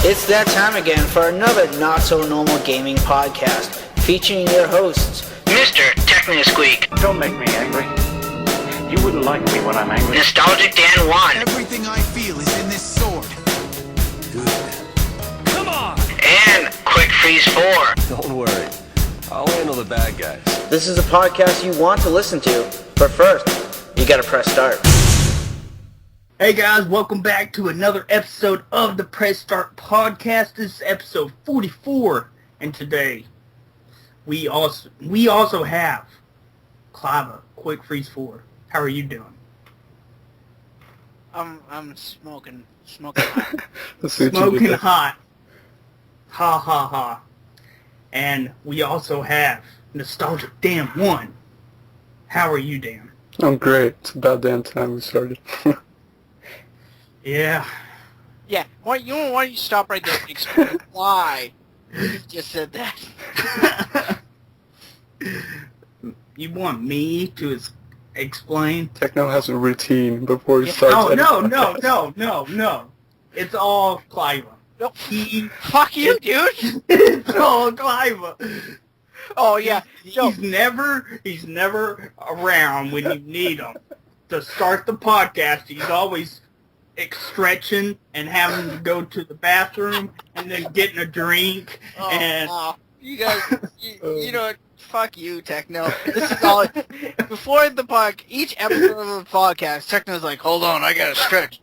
It's that time again for another not-so-normal gaming podcast, featuring your hosts, MrTechnoSqueek. Don't make me angry. You wouldn't like me when I'm angry. Nostalgic Dan 1. Everything I feel is in this sword. Good. Come on! And Quick Freeze 4. Don't worry. I'll handle the bad guys. This is a podcast you want to listen to, but first, you gotta press start. Hey guys, welcome back to another episode of the Press Start Podcast. This is episode 44, and today we also have Clava, Quick Freeze 4. How are you doing? I'm smoking hot. Smoking hot. Ha ha ha. And we also have Nostalgic Dan 1. How are you, Dan? I'm great. It's about damn time we started. Yeah. Yeah, why don't you stop right there and explain why you just said that? You want me to explain? Techno has a routine before he Yeah, starts. No. It's all Cliva. Nope. Fuck you, dude! It's all Cliva. Oh, yeah. He's never around when you need him. To start the podcast, he's always stretching and having to go to the bathroom and then getting a drink. You guys, you know what? Fuck you, Techno. This is all. Before each episode of the podcast, Techno's like, hold on, I gotta stretch.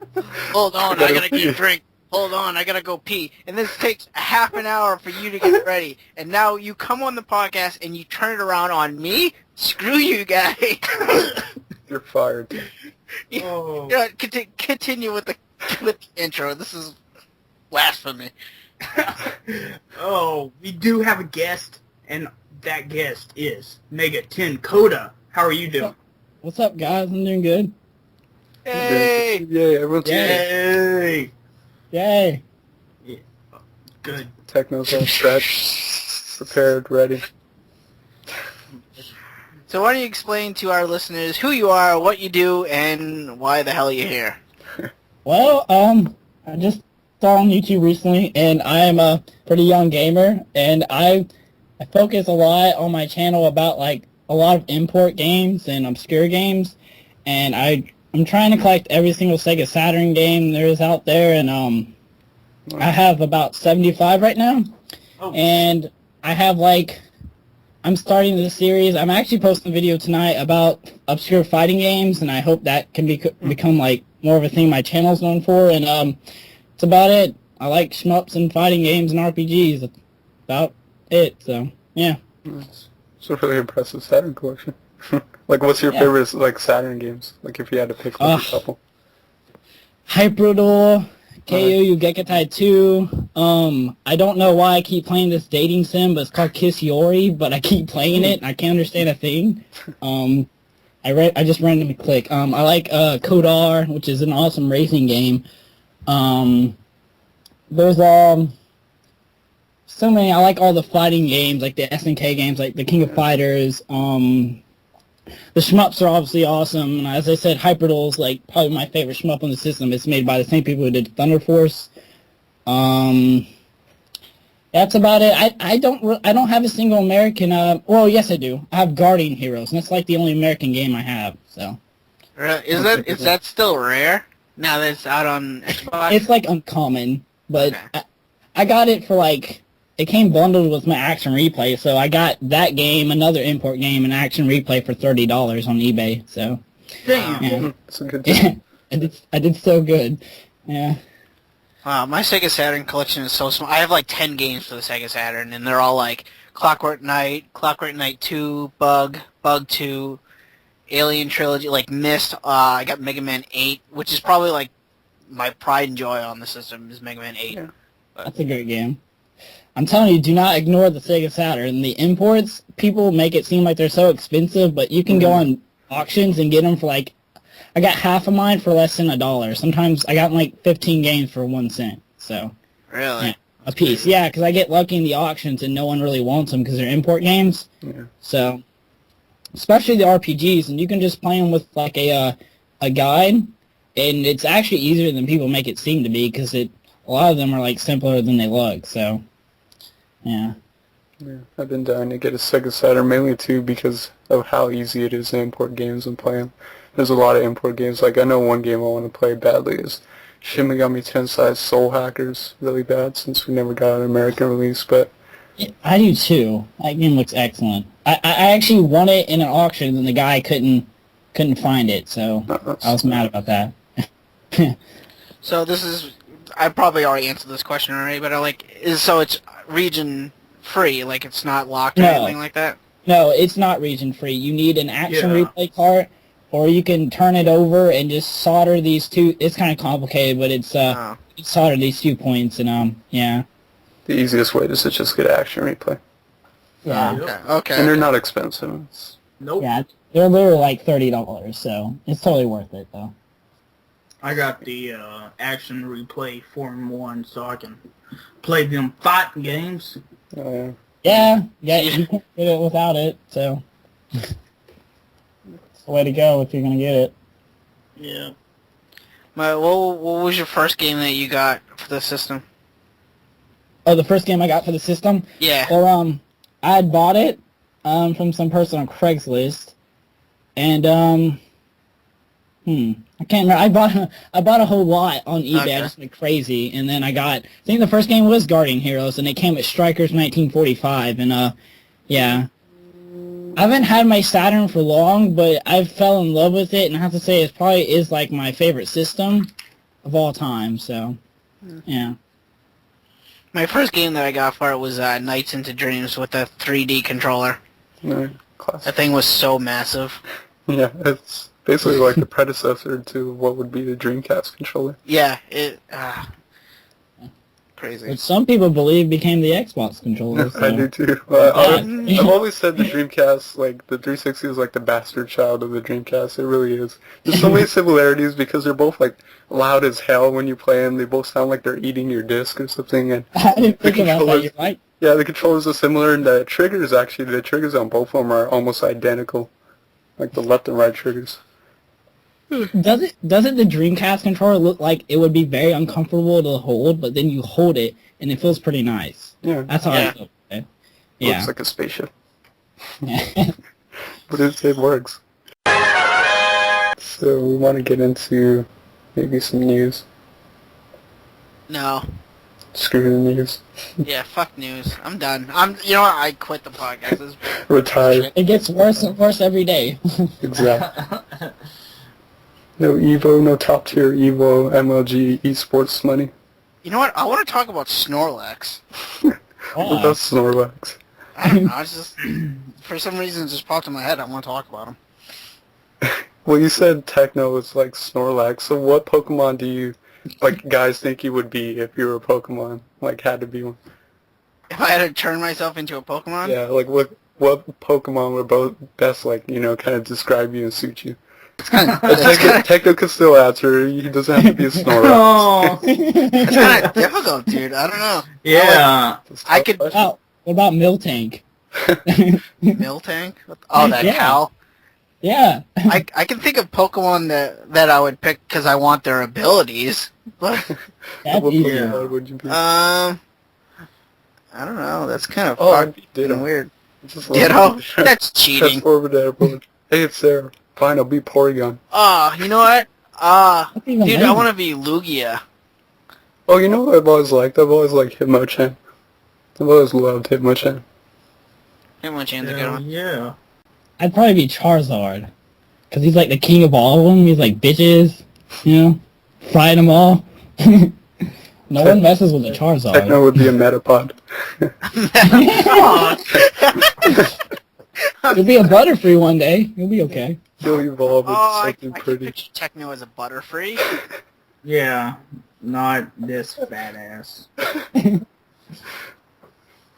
Hold on, I gotta get a drink. Hold on, I gotta go pee. And this takes a half an hour for you to get ready. And now you come on the podcast and you turn it around on me? Screw you guys. You're fired. Oh. You know, continue with the intro. This is blasphemy. Oh, we do have a guest, and that guest is Megatenkota. How are you doing? What's up, guys? I'm doing good. Hey! Yay, everyone's Yay! Yay! Yeah. Good. Techno's all stretched, prepared, ready. So why don't you explain to our listeners who you are, what you do, and why the hell you're here? Well, I just started on YouTube recently, and I'm a pretty young gamer, and I focus a lot on my channel about, like, a lot of import games and obscure games, and I'm trying to collect every single Sega Saturn game there is out there, and I have about 75 right now, and I have, like, I'm starting this series. I'm actually posting a video tonight about obscure fighting games, and I hope that can become, like, more of a thing my channel's known for, and that's about it. I like shmups and fighting games and RPGs. That's about it, so, yeah. It's a really impressive Saturn collection. Like, what's your favorite, like, Saturn games? Like, if you had to pick a couple. Hyperduel, KO Gekitai 2. I don't know why I keep playing this dating sim, but it's called Kiss Yori, but I keep playing it, and I can't understand a thing. I just randomly click. I like Kodar, which is an awesome racing game. There's so many. I like all the fighting games, like the SNK games, like the King of Fighters. The shmups are obviously awesome. And as I said, Hyperduel is like probably my favorite shmup on the system. It's made by the same people who did Thunder Force. That's about it. I don't have a single American. Well, yes, I do. I have Guardian Heroes, and that's like the only American game I have. So. Is that still rare? Now that it's out on Xbox? It's like uncommon, but okay. I got it for like. It came bundled with my Action Replay, so I got that game, another import game, and Action Replay for $30 on eBay. So, damn, yeah. That's a good time. Yeah, I did so good. Yeah. Wow, my Sega Saturn collection is so small. I have like 10 games for the Sega Saturn, and they're all like Clockwork Knight 2, Bug 2, Alien Trilogy, like Myst. I got Megaman 8, which is probably like my pride and joy on the system is Megaman 8. Yeah. That's a great game. I'm telling you, do not ignore the Sega Saturn. The imports, people make it seem like they're so expensive, but you can go on auctions and get them for like, I got half of mine for less than $1. Sometimes I got like 15 games for 1 cent. So, really? Yeah, a piece. Yeah, because I get lucky in the auctions and no one really wants them because they're import games. Yeah. So, especially the RPGs, and you can just play them with like a guide. and it's actually easier than people make it seem to be, because a lot of them are like simpler than they look. So, yeah. Yeah, I've been dying to get a Sega Saturn, mainly too because of how easy it is to import games and play them. There's a lot of import games. Like, I know one game I want to play badly is Shin Megami Tensei Soul Hackers. Really bad since we never got an American release, but... I do too. That game looks excellent. I actually won it in an auction, and the guy couldn't find it, so I was mad about that. So this is... I probably already answered this question already, but so it's region free, like it's not locked or anything like that? No, it's not region free. You need an action replay cart, or you can turn it over and just solder these two. It's kind of complicated, but it's solder these 2 points, and yeah. The easiest way is to just get action replay. Yeah. Okay. And they're not expensive. Nope. Yeah, they're literally like $30, so it's totally worth it, though. I got the action replay Form 1 so I can play them fighting games. Oh, yeah. Yeah, you can't get it without it, so it's the way to go if you're going to get it. Yeah. What was your first game that you got for the system? Oh, the first game I got for the system? Yeah. Well, I had bought it from some person on Craigslist, and I can't remember. I bought a whole lot on eBay. Okay. I just went crazy, and then I think the first game was Guardian Heroes, and it came with Strikers 1945, and yeah. I haven't had my Saturn for long, but I fell in love with it, and I have to say it probably is like my favorite system of all time. So, yeah. My first game that I got for it was Nights into Dreams with a 3D controller. No, classic. That thing was so massive. Yeah, it's basically like the predecessor to what would be the Dreamcast controller. Yeah, crazy. Which some people believe became the Xbox controller. So. I do too. I've always said the Dreamcast, like the 360 is like the bastard child of the Dreamcast. It really is. There's so many similarities because they're both like loud as hell when you play them. They both sound like they're eating your disc or something. And I didn't think about that. You're right. Yeah, the controllers are similar, and the triggers on both of them are almost identical, like the left and right triggers. Doesn't the Dreamcast controller look like it would be very uncomfortable to hold, but then you hold it and it feels pretty nice? Yeah. That's how I feel. Yeah. Looks like a spaceship. Yeah. But it works. So we want to get into maybe some news. No. Screw the news. Yeah, fuck news. I'm done. You know what? I quit the podcast. Retire. It gets worse and worse every day. Exactly. No Evo, no top tier Evo, MLG, esports money. You know what? I want to talk about Snorlax. What about Snorlax? I don't know. It's just, for some reason, it just popped in my head. I want to talk about him. Well, you said Techno was like Snorlax, so what Pokemon do you, like, guys think you would be if you were a Pokemon? Like, had to be one. If I had to turn myself into a Pokemon? Yeah, like, what Pokemon would both best, like, you know, kind of describe you and suit you? Techno can still answer. He doesn't have to be a Snorlax. Oh. It's kind of difficult, dude. I don't know. Yeah. I could... What about Miltank? Miltank? Oh, that cow? Yeah. I can think of Pokemon that I would pick because I want their abilities, but... That's What easy. Pokemon would you be? I don't know. That's kind of Ditto. weird. Just Ditto? That's cheating. Hey, it's Sarah. Fine, I'll be Porygon. You know what? even Dude, mean? I want to be Lugia. Oh, you know what I've always liked? I've always liked Hitmonchan. I've always loved Hitmonchan. Hitmonchan's a good one. Yeah. I'd probably be Charizard. Because he's like the king of all of them. He's like bitches, you know, fight them all. No one messes with a Charizard. Techno would be a Metapod. You'll be a Butterfree one day. You'll be okay. He'll evolve into I something can pretty. picture Techno as a Butterfree. Yeah. Not this fat ass.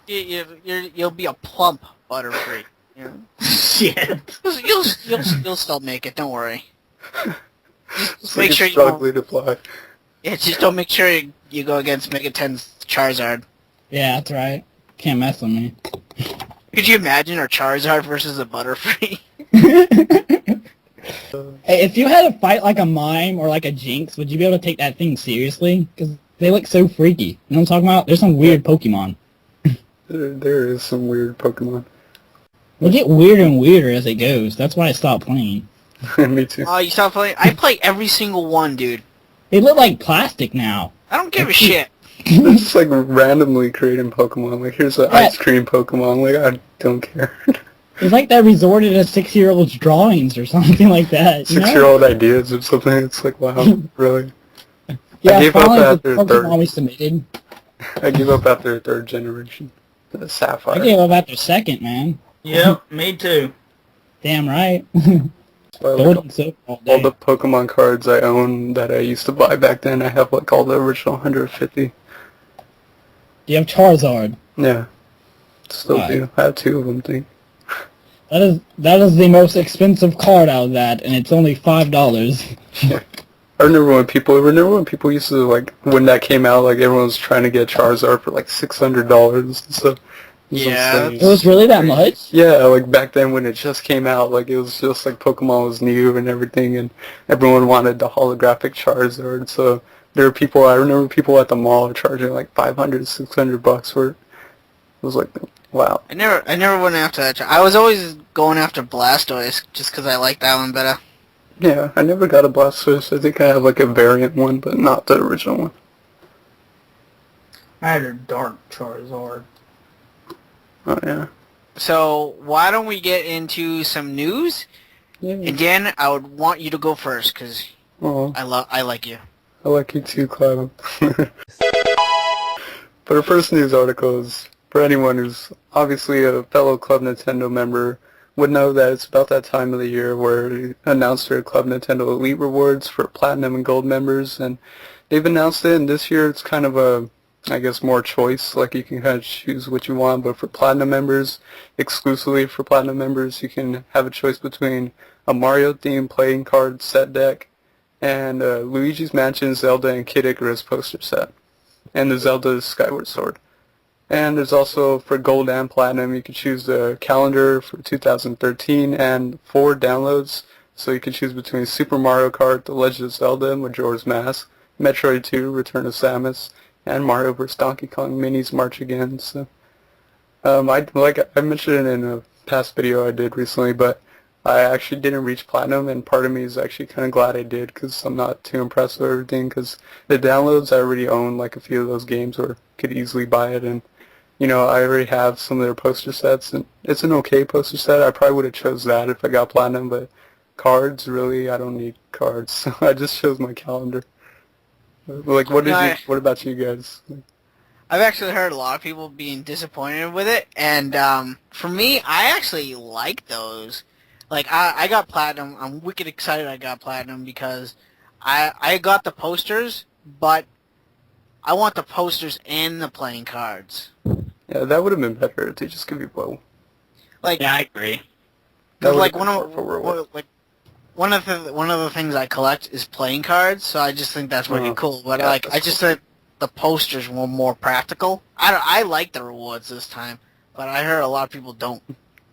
You'll be a plump Butterfree. You know? Shit. You'll still make it. Don't worry. Just make sure you struggling to fly. Yeah, just don't make sure you go against MegaTen's Charizard. Yeah, that's right. Can't mess with me. Could you imagine our Charizard versus a Butterfree? Hey, if you had to fight like a mime or like a Jinx, would you be able to take that thing seriously? Because they look so freaky. You know what I'm talking about? There's some weird Pokemon. There is some weird Pokemon. They get weirder and weirder as it goes. That's why I stopped playing. Me too. Oh, you stopped playing? I play every single one, dude. They look like plastic now. I don't give a shit. They're just like randomly creating Pokemon. Like, here's an ice cream Pokemon. Like, I don't care. It's like they resorted to 6-year-old's drawings or something like that. You know? 6-year-old ideas or something. It's like, wow, really? Yeah, I gave up finally the after Pokemon we submitted. I gave up after third generation. The Sapphire. I gave up after second, man. Yep, me too. Damn right. Well, Sword and Silk all day. all the Pokemon cards I own that I used to buy back then, I have like all the original 150. You have Charizard. Yeah. Still Right. do. I have 2 of them, think. That is the most expensive card out of that, and it's only $5. I remember when people used to, like, when that came out, like, everyone was trying to get Charizard for like $600 and stuff. It was Yeah. insane. It was really that much? Yeah, like back then when it just came out, like it was just like Pokemon was new and everything, and everyone wanted the holographic Charizard. So there were people. I remember people at the mall charging like $500, $600 for it. It was like, wow. I never went after that. I was always going after Blastoise just because I like that one better. Yeah, I never got a Blastoise. I think I have like a variant one, but not the original one. I had a dark Charizard. Oh yeah. So why don't we get into some news? Yeah. And Dan, I would want you to go first because Oh, I like you. I like you too, Cloud. But our first news article is for anyone who's obviously a fellow Club Nintendo member would know that it's about that time of the year where they announced their Club Nintendo Elite rewards for Platinum and Gold members, and they've announced it, and this year it's kind of a, I guess, more choice, like you can kind of choose what you want, but for Platinum members, exclusively for Platinum members, you can have a choice between a Mario-themed playing card set deck and Luigi's Mansion, Zelda, and Kid Icarus poster set, and the Zelda Skyward Sword. And there's also, for Gold and Platinum, you can choose the calendar for 2013 and 4 downloads. So you can choose between Super Mario Kart, The Legend of Zelda, Majora's Mask, Metroid 2, Return of Samus, and Mario vs. Donkey Kong Minis March Again. So, I mentioned it in a past video I did recently, but I actually didn't reach Platinum, and part of me is actually kind of glad I did, because I'm not too impressed with everything, because the downloads, I already own like a few of those games, or could easily buy it, and you know, I already have some of their poster sets, and it's an okay poster set. I probably would have chose that if I got Platinum, but cards, really, I don't need cards, so I just chose my calendar. Like, what about you guys? I've actually heard a lot of people being disappointed with it, and for me, I actually like those. Like, I got Platinum. I'm wicked excited I got Platinum because I got the posters, but I want the posters and the playing cards. Yeah, that would have been better if they just give you both. Like, Yeah, I agree. That like would've been for one of the things I collect is playing cards, so I just think that's pretty cool. But yeah, like, I just think the posters were more practical. I like the rewards this time, but I heard a lot of people don't.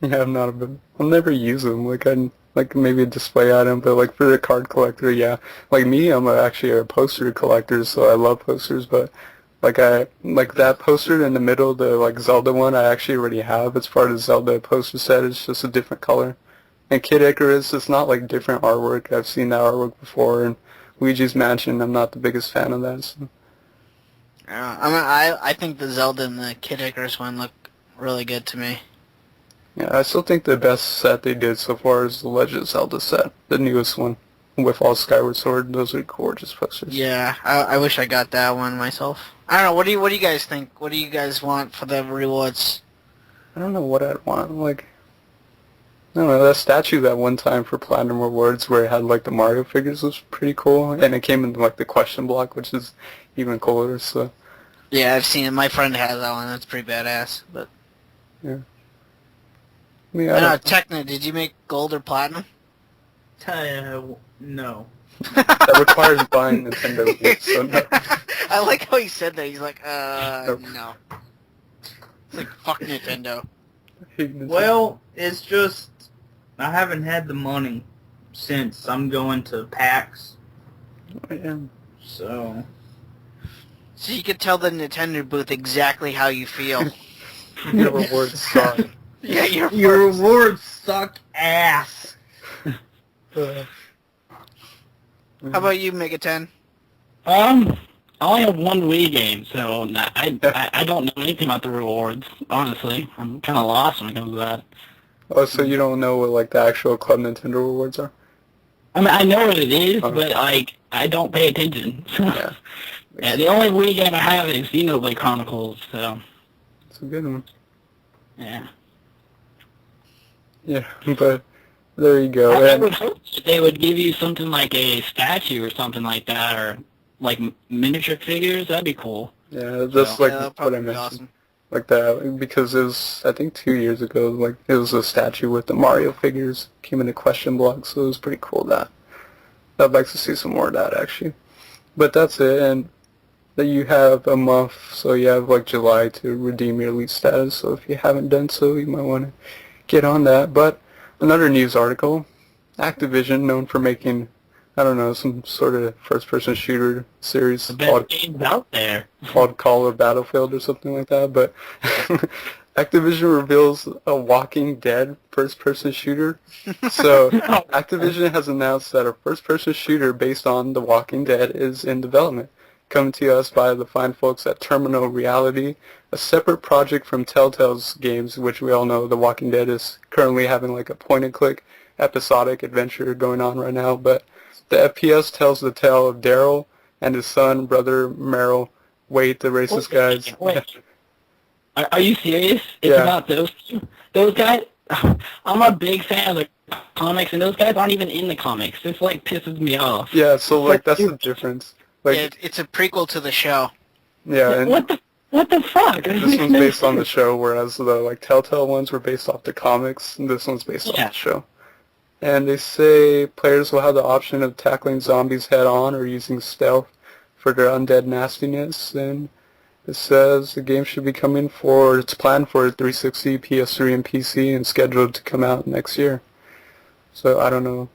Yeah, I'll never use them. Like maybe a display item, but like for the card collector, yeah. Like me, I'm actually a poster collector, so I love posters. But like that poster in the middle, the like Zelda one, I actually already have. It's part of the Zelda poster set. It's just a different color. And Kid Icarus, it's not like different artwork. I've seen that artwork before. And Luigi's Mansion, I'm not the biggest fan of that. So. I think the Zelda and the Kid Icarus one look really good to me. Yeah, I still think the best set they did so far is the Legend of Zelda set, the newest one, with all Skyward Sword. Those are gorgeous posters. Yeah, I wish I got that one myself. I don't know. What do you guys think? What do you guys want for the rewards? I don't know what I'd want. Like, I don't know, that statue that one time for Platinum Rewards where it had like the Mario figures was pretty cool, and it came in like the question block, which is even cooler. So. Yeah, I've seen it. My friend has that one. That's pretty badass. But Yeah. I mean, Techno, did you make gold or platinum? No. that requires buying Nintendo games, so no. I like how he said that. He's like, no. It's like, fuck Nintendo. Well, it's just I haven't had the money since I'm going to PAX. I am. So you could tell the Nintendo booth exactly how you feel. Your rewards suck. Yeah, your rewards suck ass. How about you, Megaten? I only have one Wii game, so I don't know anything about the rewards, honestly. I'm kind of lost when it comes to that. Oh, so you don't know what, like, the actual Club Nintendo rewards are? I mean, I know what it is, but, like, I don't pay attention. Yeah. Yeah, the only Wii game I have is Xenoblade Chronicles, so... It's a good one. Yeah. Yeah, but there you go. I would hope they would give you something like a statue or something like that, or, like, miniature figures. That'd be cool. Yeah, that's like what I mentioned. Awesome. Like that, because it was, I think 2 years ago, like, it was a statue with the Mario figures, came in a question block, so it was pretty cool that. I'd like to see some more of that, actually. But that's it, and that you have a month, so you have, like, July to redeem your elite status, so if you haven't done so, you might want to get on that. But another news article, Activision, known for making, I don't know, some sort of first-person shooter series The best games out there. called Call of Battlefield or something like that, but Activision reveals a Walking Dead first-person shooter. So Activision has announced that a first-person shooter based on The Walking Dead is in development, coming to us by the fine folks at Terminal Reality, a separate project from Telltale's games, which we all know The Walking Dead is currently having like a point-and-click episodic adventure going on right now, but the FPS tells the tale of Daryl and his son, brother Merrill. Wait, the racist guys. Wait. Are you serious? It's Yeah. about those two? Those guys? I'm a big fan of the comics, and those guys aren't even in the comics. This, like, pisses me off. Yeah, so like that's the difference. Like, Yeah, it's a prequel to the show. yeah, and What the fuck? this one's based on the show, whereas the like Telltale ones were based off the comics, and this one's based off the show. And they say players will have the option of tackling zombies head-on or using stealth for their undead nastiness. And it says the game should be coming for, it's planned for 360, PS3, and PC, and scheduled to come out next year. So I don't know.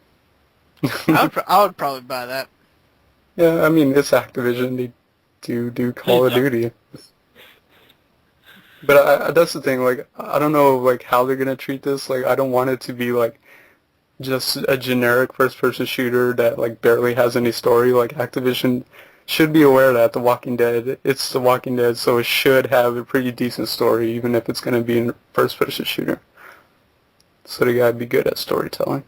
I would probably buy that. Yeah, I mean, it's Activision. They do Call of Duty. But that's the thing, like, I don't know, like, how they're going to treat this. Like, I don't want it to be, like, just a generic first-person shooter that, like, barely has any story. Like, Activision should be aware that The Walking Dead, it's The Walking Dead, so it should have a pretty decent story, even if it's going to be a first-person shooter. So they got to be good at storytelling.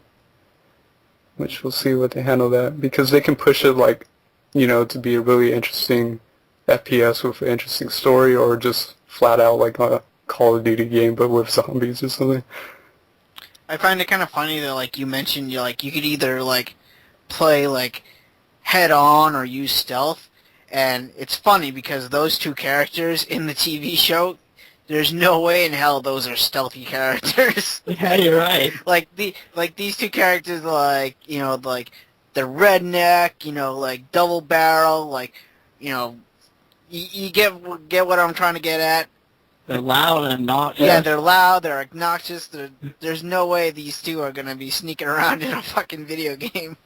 Which we'll see what they handle that. Because they can push it, like, you know, to be a really interesting FPS with an interesting story, or just flat out like a Call of Duty game but with zombies or something. I find it kind of funny that, like, you mentioned, you could either, like, play, like, head-on or use stealth, and it's funny because those two characters in the TV show, there's no way in hell those are stealthy characters. Yeah, you're right. These two characters, like, you know, like, the redneck, you know, like, double barrel, like, you know, you get what I'm trying to get at. They're loud and obnoxious. Yeah, they're loud, they're obnoxious, there's no way these two are going to be sneaking around in a fucking video game.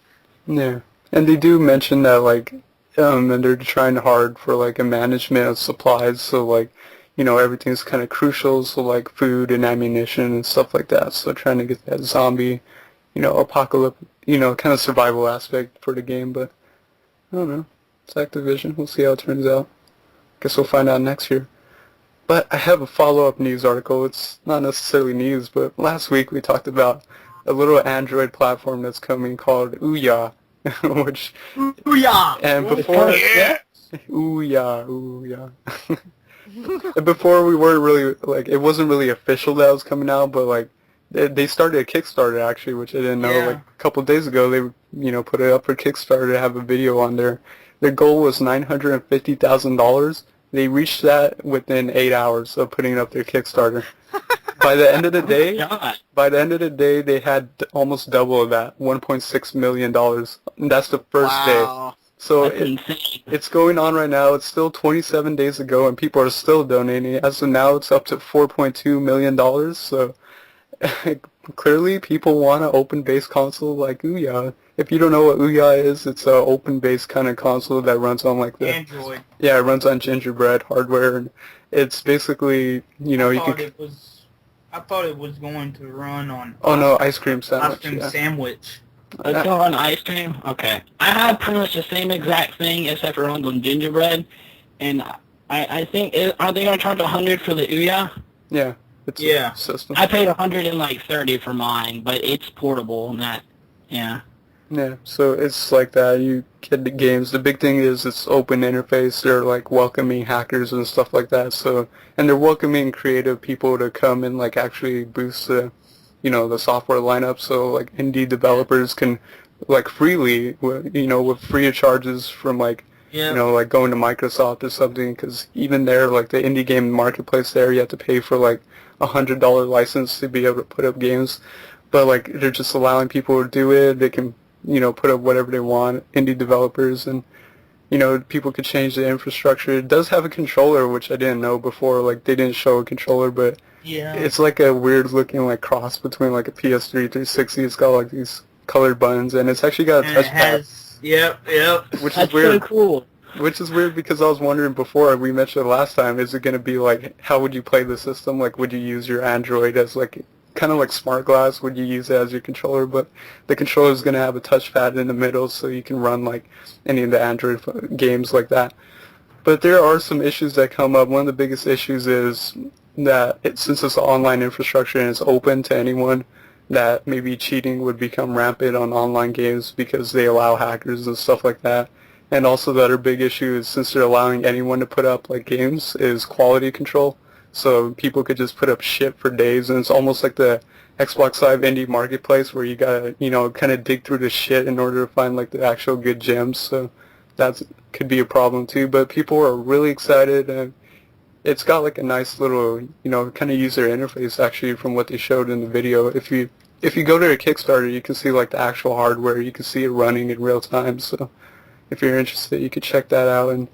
Yeah. And they do mention that, like, and they're trying hard for, like, a management of supplies, so, like, you know, everything's kind of crucial, so, like, food and ammunition and stuff like that, so trying to get that zombie, you know, apocalypse, you know, kind of survival aspect for the game, but I don't know. It's Activision. We'll see how it turns out. Guess we'll find out next year. But I have a follow-up news article. It's not necessarily news, but last week we talked about a little Android platform that's coming called Ouya, which... Ouya! And before... Yeah! Ouya. And before we weren't really, like, it wasn't really official that it was coming out, but, like, they started a Kickstarter, actually, which I didn't know. Yeah. Like, a couple of days ago, they, you know, put it up for Kickstarter to have a video on there. Their goal was $950,000. They reached that within 8 hours of putting up their Kickstarter. By the end of the day, they had almost double of that, $1.6 million. And that's the first day. So it's going on right now. It's still 27 days ago, and people are still donating. As of now, it's up to $4.2 million. So clearly people want an open-based console like Ouya. If you don't know what Ouya is, it's an open-based kind of console that runs on like the Android. Yeah, it runs on gingerbread hardware, and it's basically I thought it was going to run on. Oh no, ice cream sandwich. Ice cream sandwich. It's going on ice cream? Okay. I have pretty much the same exact thing except for runs on gingerbread, and I think, are they going to charge $100 for the Ouya? Yeah. It's a system. I paid $130 for mine, but it's portable and that, yeah. Yeah, so it's like that. You get the games. The big thing is it's open interface. They're like welcoming hackers and stuff like that. So, and they're welcoming creative people to come and like actually boost the, the software lineup. So like indie developers can like freely, with free of charges from like, like going to Microsoft or something. Because even there, like the indie game marketplace there, you have to pay for like $100 license to be able to put up games. But like they're just allowing people to do it. They can put up whatever they want, indie developers, and, people could change the infrastructure. It does have a controller, which I didn't know before. Like, they didn't show a controller, but it's like a weird-looking, like, cross between, like, a PS3 360. It's got, like, these colored buttons, and it's actually got a touchpad. Yep. Which That's is weird. so cool. Which is weird because I was wondering before, we mentioned it last time, is it going to be, like, how would you play the system? Like, would you use your Android as, like, kind of like smart glass, would you use it as your controller? But the controller is going to have a touchpad in the middle, so you can run like any of the Android games like that. But there are some issues that come up. One of the biggest issues is that since it's an online infrastructure and it's open to anyone, that maybe cheating would become rampant on online games because they allow hackers and stuff like that. And also the other big issue is, since they're allowing anyone to put up like games, is quality control. So people could just put up shit for days, and it's almost like the Xbox Live Indie Marketplace where you gotta, kind of dig through the shit in order to find like the actual good gems. So that could be a problem too. But people are really excited, and it's got like a nice little, kind of user interface actually from what they showed in the video. If you go to a Kickstarter, you can see like the actual hardware. You can see it running in real time. So if you're interested, you could check that out. And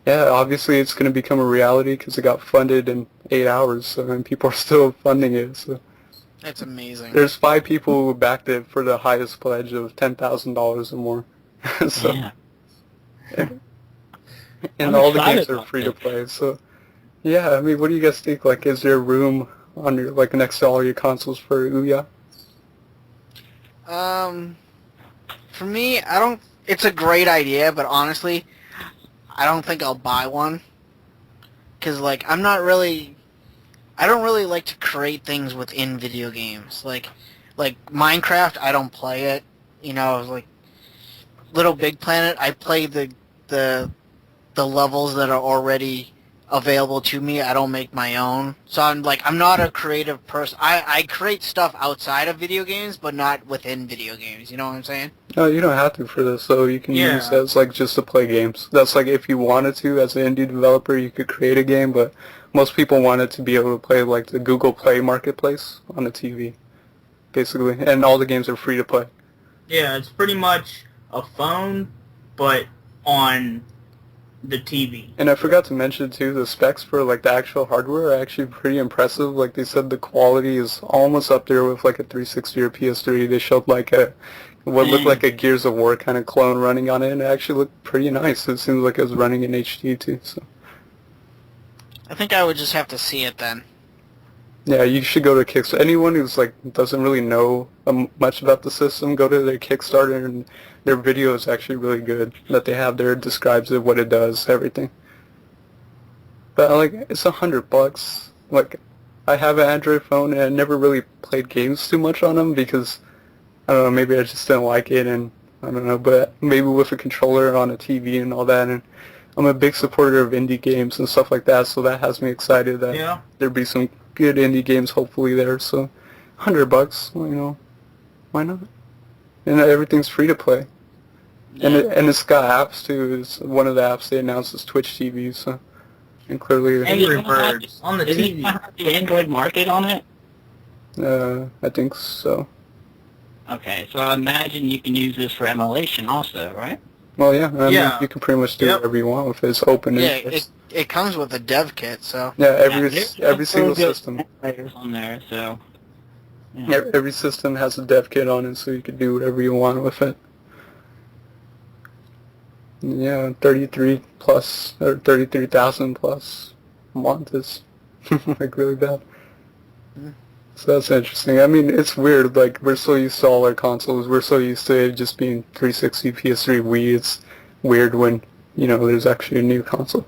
yeah, obviously it's going to become a reality because it got funded in 8 hours, and people are still funding it. So that's amazing. There's 5 people who backed it for the highest pledge of $10,000 or more. So, yeah. And all the games are free to play. So yeah, I mean, what do you guys think? Like, is there room on your next to all your consoles for Ouya? For me, I don't. It's a great idea, but honestly, I don't think I'll buy one, because like I don't really like to create things within video games. Like Minecraft, I don't play it. Like Little Big Planet, I play the levels that are already available to me. I don't make my own. So I'm not a creative person. I create stuff outside of video games, but not within video games. You know what I'm saying? No, you don't have to for this, so you can use it as just to play games. That's like if you wanted to, as an indie developer, you could create a game, but most people wanted to be able to play like the Google Play Marketplace on the TV, basically, and all the games are free to play. Yeah, it's pretty much a phone, but on the TV. And I forgot to mention too, the specs for like the actual hardware are actually pretty impressive. Like they said, the quality is almost up there with like a 360 or PS3. They showed like what looked like a Gears of War kind of clone running on it, and it actually looked pretty nice. It seems like it was running in HD too. So I think I would just have to see it then. Yeah, you should go to Kickstarter. Anyone who's doesn't really know much about the system, go to their Kickstarter, and their video is actually really good that they have there. It describes it, what it does, everything. But it's $100. I have an Android phone, and I never really played games too much on them because I don't know, maybe I just didn't like it, and I don't know. But maybe with a controller on a TV and all that, and I'm a big supporter of indie games and stuff like that, so that has me excited that there'd be some good indie games hopefully there. So $100, why not? And everything's free to play. Yeah. And it's got apps too. It's one of the apps they announced is Twitch TV. So, and clearly Angry Birds on the TV. Does it have the Android market on it? I think so. Okay, so I imagine you can use this for emulation also, right? Well, yeah. I mean, you can pretty much do whatever you want with it. It's open. Yeah, it comes with a dev kit, so. Yeah, every single system. Players on there, so. Yeah. Every system has a dev kit on it, so you can do whatever you want with it. Yeah, 33 plus, or 33,000 plus a month is like really bad. So that's interesting. I mean, it's weird, like, we're so used to all our consoles, we're so used to it just being 360, PS3, Wii, it's weird when, you know, there's actually a new console.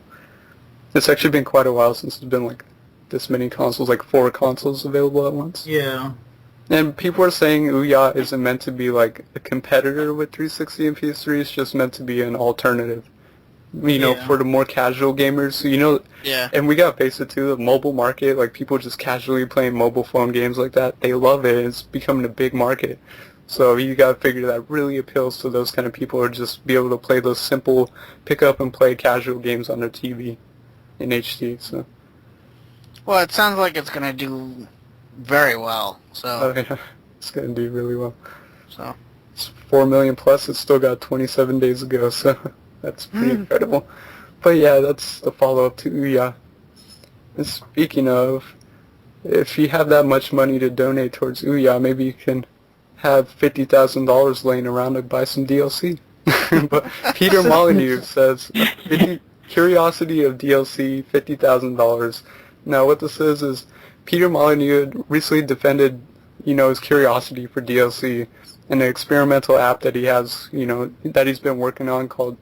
It's actually been quite a while since there's been, like, this many consoles, like 4 consoles available at once. Yeah. And people are saying Ouya isn't meant to be like a competitor with 360 and PS3. It's just meant to be an alternative, you know, for the more casual gamers. You know, and we gotta face it too. The mobile market, like people just casually playing mobile phone games like that, they love it. It's becoming a big market. So you gotta figure that really appeals to those kind of people, or just be able to play those simple pick up and play casual games on their TV in HD. So. Well, it sounds like it's gonna do very well. So. Oh yeah, it's gonna do really well. So. It's 4 million plus. It's still got 27 days ago, so that's pretty incredible. But yeah, that's the follow-up to Ouya. And speaking of, if you have that much money to donate towards Ouya, maybe you can have $50,000 laying around to buy some DLC. But Peter Molyneux says, curiosity of DLC, $50,000. Now what this is Peter Molyneux recently defended, you know, his curiosity for DLC in an experimental app that he has, you know, that he's been working on called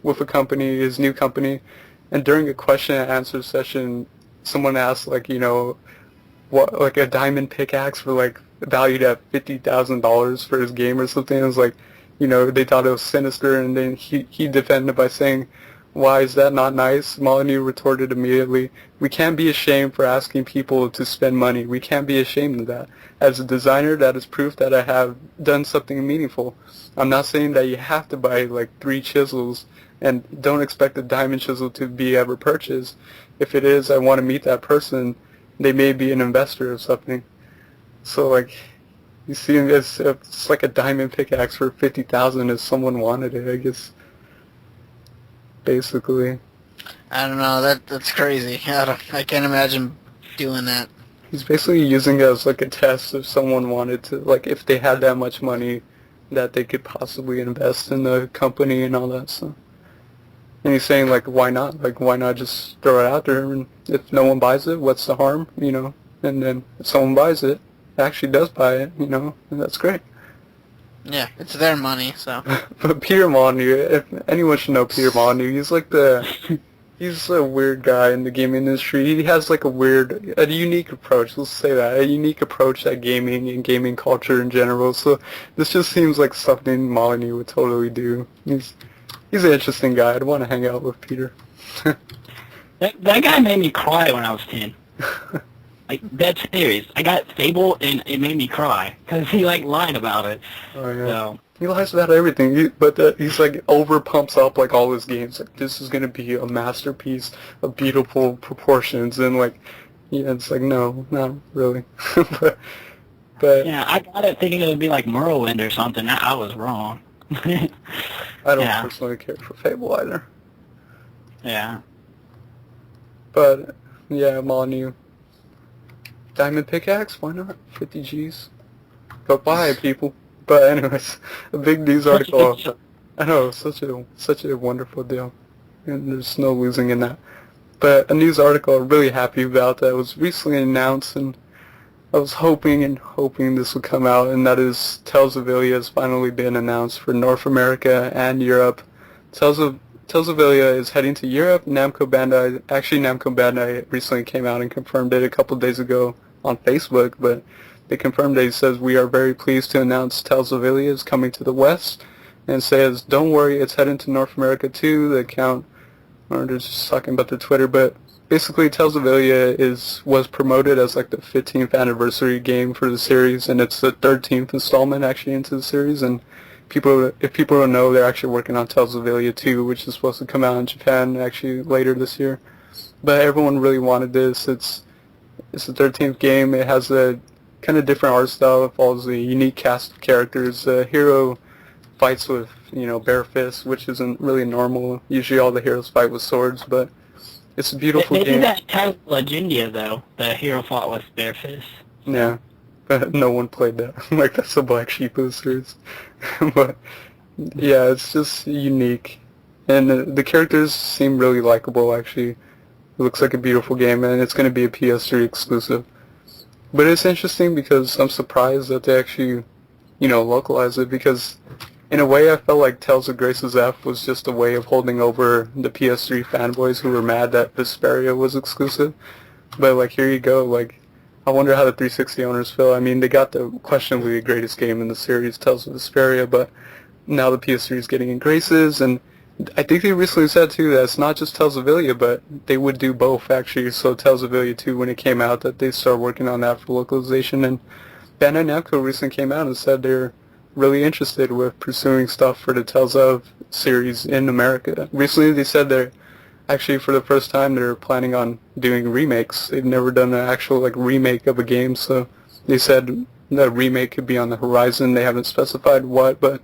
with a company, his new company. And during a question and answer session, someone asked, like, you know, what, like a diamond pickaxe for like valued at $50,000 for his game or something. It was like, you know, they thought it was sinister, and then he defended by saying, "Why is that not nice?" Molyneux retorted immediately, "We can't be ashamed for asking people to spend money. We can't be ashamed of that. As a designer, that is proof that I have done something meaningful. I'm not saying that you have to buy like 3 chisels, and don't expect a diamond chisel to be ever purchased. If it is, I want to meet that person. They may be an investor or something." So like, you see, it's like a diamond pickaxe for 50,000 if someone wanted it, I guess. Basically. I don't know. That's crazy. I can't imagine doing that. He's basically using it as like a test if someone wanted to, like if they had that much money that they could possibly invest in the company and all that stuff. And he's saying like, why not? Like, why not just throw it out there, and if no one buys it, what's the harm? You know, and then if someone buys it, actually does buy it, you know, and that's great. Yeah, it's their money, so. But Peter Molyneux, if anyone should know Peter Molyneux, he's like he's a weird guy in the gaming industry. He has like a unique approach, let's say that, a unique approach at gaming and gaming culture in general. So this just seems like something Molyneux would totally do. He's an interesting guy. I'd want to hang out with Peter. That guy made me cry when I was 10. Like, dead serious. I got Fable, and it made me cry, because he, like, lied about it. Oh, yeah. So. He lies about everything, but he's, like, over-pumps up, like, all his games. Like, this is going to be a masterpiece of beautiful proportions, and, like, yeah, it's like, no, not really. but yeah, I got it thinking it would be, like, Morrowind or something. I was wrong. I don't personally care for Fable either. Yeah. But, yeah, Molyneux. Diamond pickaxe? Why not? 50 G's. Go buy it, people. But anyways, a big news article. I know, such a wonderful deal. And there's no losing in that. But a news article I'm really happy about that was recently announced, and I was hoping this would come out, and that is Tales of Xillia has finally been announced for North America and Europe. Tales of Xillia is heading to Europe. Namco Bandai recently came out and confirmed it a couple days ago on Facebook, but they confirmed it. It says, "We are very pleased to announce Tales of Xillia is coming to the West," and says, "Don't worry, it's heading to North America too." The account, or they're just talking about the Twitter, but basically Tales of Xillia was promoted as like the 15th anniversary game for the series, and it's the 13th installment actually into the series, and if people don't know, they're actually working on Tales of Xillia 2, which is supposed to come out in Japan actually later this year. But everyone really wanted this. It's the 13th game. It has a kind of different art style. It follows a unique cast of characters. The hero fights with, you know, bare fists, which isn't really normal. Usually all the heroes fight with swords, but it's a beautiful game. They did that in Tales of Xillia, though. The hero fought with bare fists. Yeah. No one played that. Like, that's the black sheep of the series. But, yeah, it's just unique. And the characters seem really likable, actually. It looks like a beautiful game, and it's going to be a PS3 exclusive. But it's interesting because I'm surprised that they actually, localize it, because in a way I felt like Tales of Grace's F was just a way of holding over the PS3 fanboys who were mad that Vesperia was exclusive. But, like, here you go, like, I wonder how the 360 owners feel. I mean, they got the questionably the greatest game in the series, Tales of Vesperia, but now the PS3 is getting in graces, and I think they recently said, too, that it's not just Tales of Xillia, but they would do both, actually. So Tales of Xillia 2, when it came out, that they started working on that for localization. And Bandai Namco recently came out and said they're really interested with pursuing stuff for the Tales of series in America. Recently, they said they're actually, for the first time, they're planning on doing remakes. They've never done an actual, remake of a game, so they said that a remake could be on the horizon. They haven't specified what, but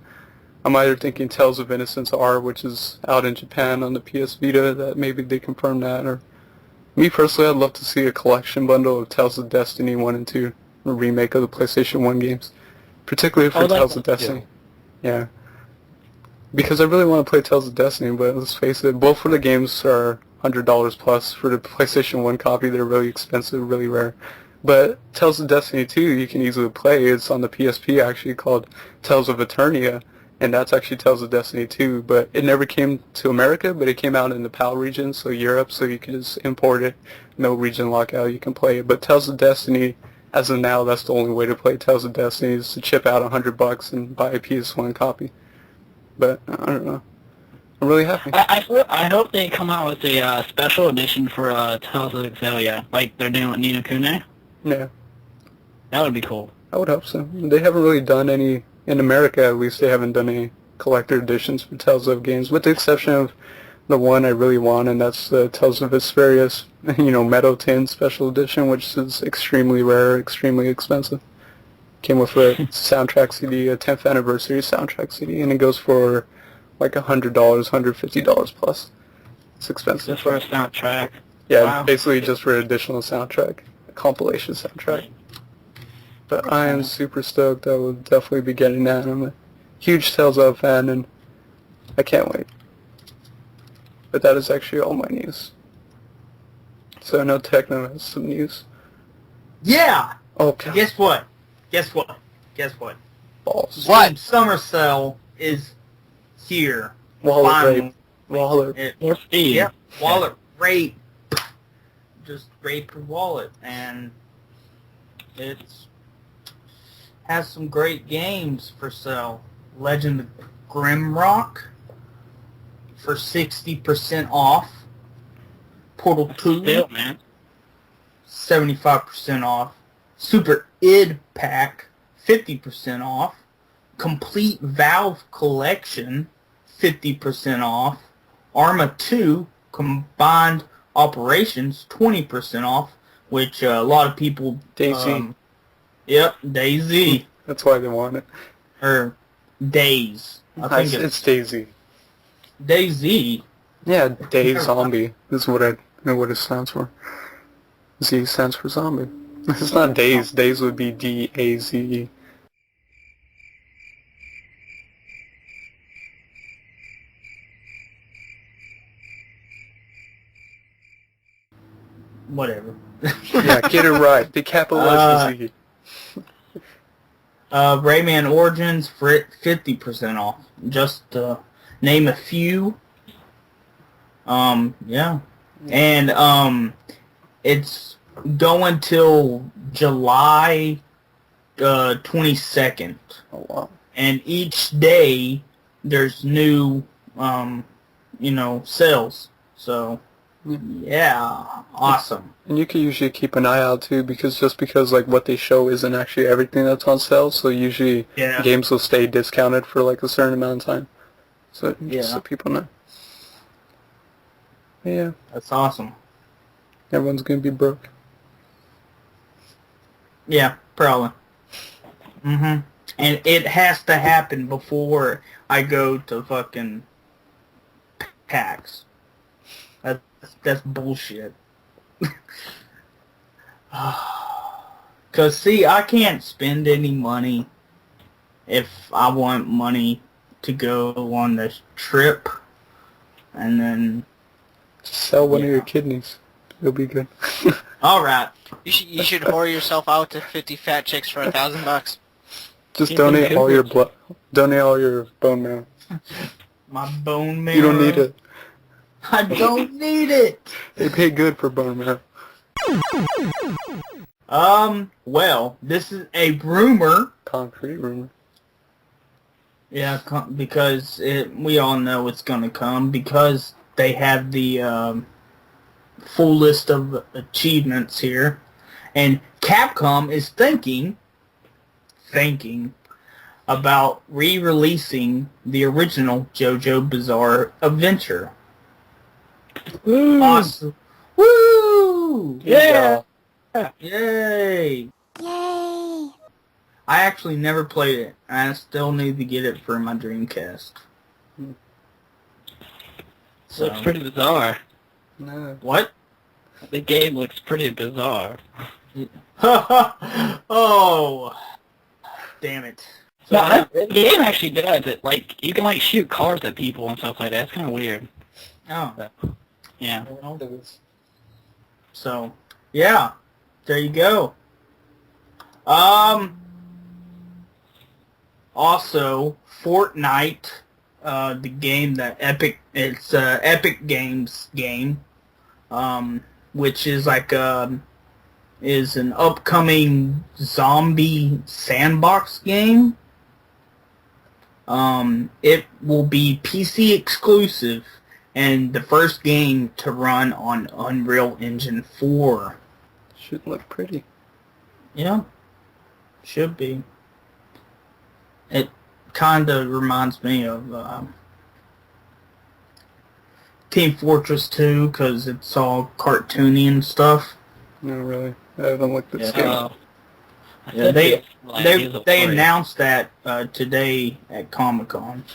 I'm either thinking Tales of Innocence R, which is out in Japan on the PS Vita, that maybe they confirm that, or me personally, I'd love to see a collection bundle of Tales of Destiny 1 and 2, a remake of the PlayStation 1 games, particularly for Tales of Destiny. Yeah. Because I really want to play Tales of Destiny, but let's face it, both of the games are $100 plus. For the PlayStation 1 copy, they're really expensive, really rare. But Tales of Destiny 2, you can easily play. It's on the PSP, actually, called Tales of Eternia. And that's actually Tales of Destiny 2, but it never came to America, but it came out in the PAL region, so Europe, so you can just import it. No region lockout, you can play it. But Tales of Destiny, as of now, that's the only way to play Tales of Destiny, is to chip out $100 and buy a PS1 copy. But, I don't know. I'm really happy. I hope they come out with a special edition for Tales of Xillia, like they're doing with Ni no Kuni. Yeah. That would be cool. I would hope so. They haven't really done any... In America, at least, they haven't done any collector editions for Tales of games, with the exception of the one I really want, and that's the Tales of Vesperia's, MegaTen special edition, which is extremely rare, extremely expensive. Came with a soundtrack CD, a 10th anniversary soundtrack CD, and it goes for like $100, $150 plus. It's expensive. Just for a soundtrack? Yeah, wow. Basically just for an additional soundtrack, a compilation soundtrack. But I am super stoked. I will definitely be getting that. I'm a huge Tales of fan, and I can't wait. But that is actually all my news. So I know Techno has some news. Yeah! Okay. Guess what? Balls. What? Summer Sale is here. Wallet Finally. rape. Wallet. More speed. Yep. Wallet rape. Just rape your wallet, and it's has some great games for sale. Legend of Grimrock for 60% off. Portal 2, Still, man. 75% off. Super id Pack, 50% off. Complete Valve Collection, 50% off. Arma 2, Combined Operations, 20% off, which a lot of people... Daisy. Yep, Daisy. That's why they want it. Or Days. I think it's Daisy. Daisy. Yeah, Days Zombie is what I know what it stands for. Z stands for zombie. It's not Days. Days would be D-A-Z-E. Whatever. Yeah, get it right. They capitalize the Z. Rayman Origins for 50% off. Just to name a few. Yeah. And, it's going till July, 22nd. Oh, wow. And each day, there's new, sales. So, yeah, awesome. And you can usually keep an eye out too, because what they show isn't actually everything that's on sale, so usually games will stay discounted for like a certain amount of time. So just so people know. Yeah. That's awesome. Everyone's gonna be broke. Yeah, probably. And it has to happen before I go to fucking PAX. That's bullshit. Because, see, I can't spend any money if I want money to go on this trip. And then... Just sell one of your kidneys. It'll be good. Alright. You should whore yourself out to 50 fat chicks for $1,000. Just donate all your blood. Donate all your bone marrow. My bone marrow. You don't need it. I don't need it. They pay good for bone marrow. Well, this is a rumor. Concrete rumor. Yeah, because we all know it's gonna come because they have the full list of achievements here, and Capcom is thinking about re-releasing the original JoJo Bizarre Adventure. Woo! Awesome! Woo! Yeah! Yay! Yay! I actually never played it. I still need to get it for my Dreamcast. So, Looks pretty bizarre. No. what? The game looks pretty bizarre. Oh! Damn it. So, No, the game actually does it. Like, you can, like, shoot cars at people and stuff like that. It's kind of weird. oh. Yeah. So, yeah. There you go. Also, Fortnite, the game that it's Epic Games game, which is like is an upcoming zombie sandbox game. It will be PC exclusive and the first game to run on Unreal Engine 4. Should look pretty. Yeah, should be. It kind of reminds me of Team Fortress 2 because it's all cartoony and stuff. No, really. I haven't looked at this Yeah. game. Yeah, they announced that today at Comic-Con.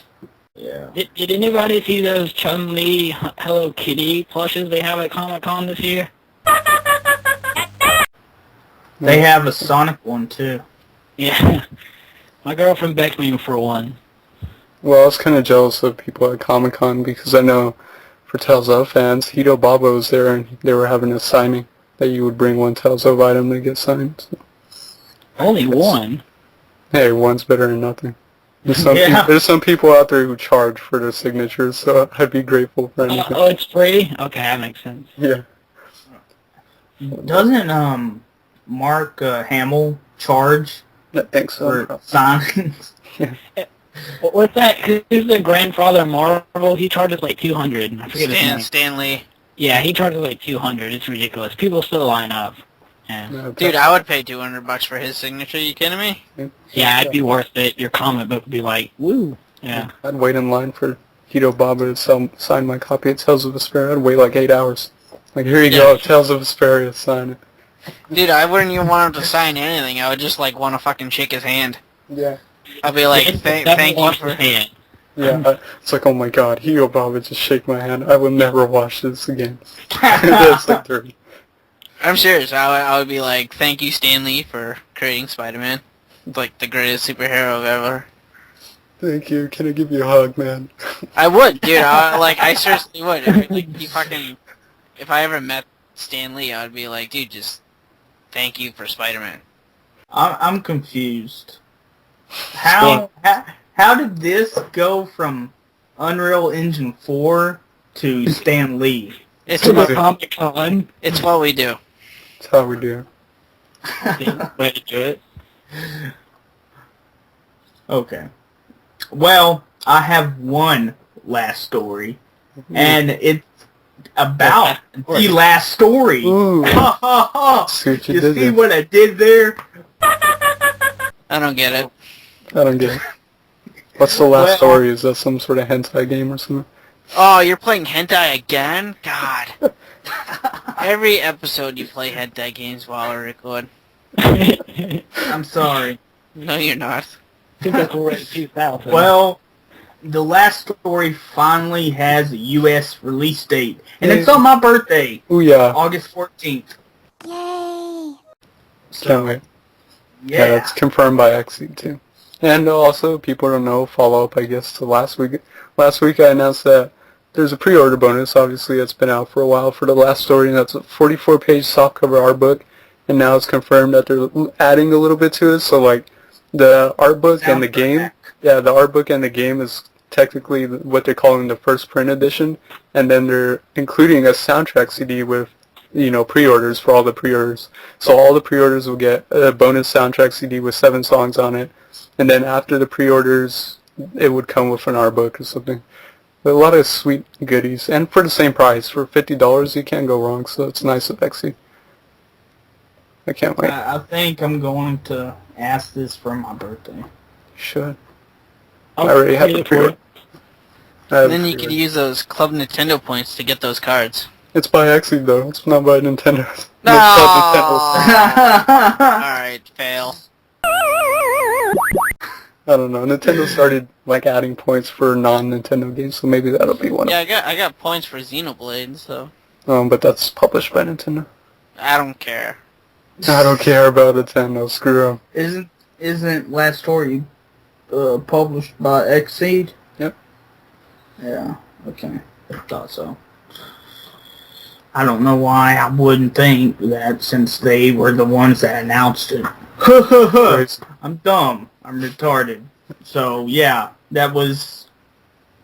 Yeah. Did anybody see those Chun-Li Hello Kitty plushes they have at Comic-Con this year? They have a Sonic one too. Yeah. My girlfriend begged me for one. Well, I was kind of jealous of people at Comic-Con because I know for Tales of fans, Hito Baba was there and they were having a signing that you would bring one Tales of item to get signed. So. Only one? Hey, one's better than nothing. Yeah. There's some people out there who charge for their signatures, so I'd be grateful for anything. Oh, it's free? Okay, that makes sense. Yeah. Doesn't Mark Hamill charge I think so. for signings? What's that? Who's the grandfather of Marvel? He charges like $200. I forget his name. Stan Lee. Yeah, he charges like $200. It's ridiculous. People still line up. Yeah. No, Dude, I would pay $200 for his signature. You kidding me? Yeah, it'd be worth it. Your comic book would be like, woo. Yeah. I'd wait in line for Hito Baba to sign my copy of Tales of Vesperia. I'd wait like 8 hours. Like, here you go, Tales of Vesperia, sign it. Dude, I wouldn't even want him to sign anything. I would just, like, want to fucking shake his hand. Yeah. I'd be like, thank you for... hand. Yeah, it's like, oh my god, Hito Baba just shake my hand. I will never watch this again. That's like dirty. I'm serious. I would be like, thank you, Stan Lee, for creating Spider-Man. Like, the greatest superhero ever. Thank you. Can I give you a hug, man? I would, dude. I seriously would. If I ever met Stan Lee, I would be like, dude, just thank you for Spider-Man. I'm confused. How did this go from Unreal Engine 4 to Stan Lee? It's To what, the Comic-Con. it's what we do. That's how we do. Way to do it. Okay. Well, I have one last story, and it's about the last story. Ooh. Ha ha ha! See what you You did see there. what I did there? I don't get it. I don't get it. What's the last Well- story? Is that some sort of hentai game or something? Oh, you're playing hentai again? God. Every episode you play hentai games while I record. I'm sorry. No, you're not. think that's already 2000. Well, the last story finally has a U.S. release date, and it's on my birthday, Ouya. August 14th. Yay! Can't wait. Yeah. That's confirmed by Xseed too. And also, people don't know, follow up, I guess, to last week. Last week I announced that there's a pre-order bonus. Obviously, it's been out for a while for the last story, and that's a 44-page softcover art book. And now it's confirmed that they're adding a little bit to it. So, like, the art book and the game, the art book and the game is technically what they're calling the first print edition. And then they're including a soundtrack CD with, pre-orders for all the pre-orders. So all the pre-orders will get a bonus soundtrack CD with 7 songs on it. And then after the pre-orders, it would come with an art book or something. But a lot of sweet goodies. And for the same price, for $50, you can't go wrong. So it's nice of Xseed. I can't wait. I think I'm going to ask this for my birthday. You should. I already have the pre-order. Then you could use those Club Nintendo points to get those cards. It's by Xseed though. It's not by Nintendo. No. Alright, fail. I don't know. Nintendo started adding points for non-Nintendo games, so maybe that'll be one. Yeah, I got points for Xenoblade, so. But that's published by Nintendo. I don't care. I don't care about Nintendo. Screw them. Isn't Last Story published by Xseed? Yep. Yeah. Okay. I thought so. I don't know why I wouldn't think that since they were the ones that announced it. I'm dumb. I'm retarded. So, yeah, that was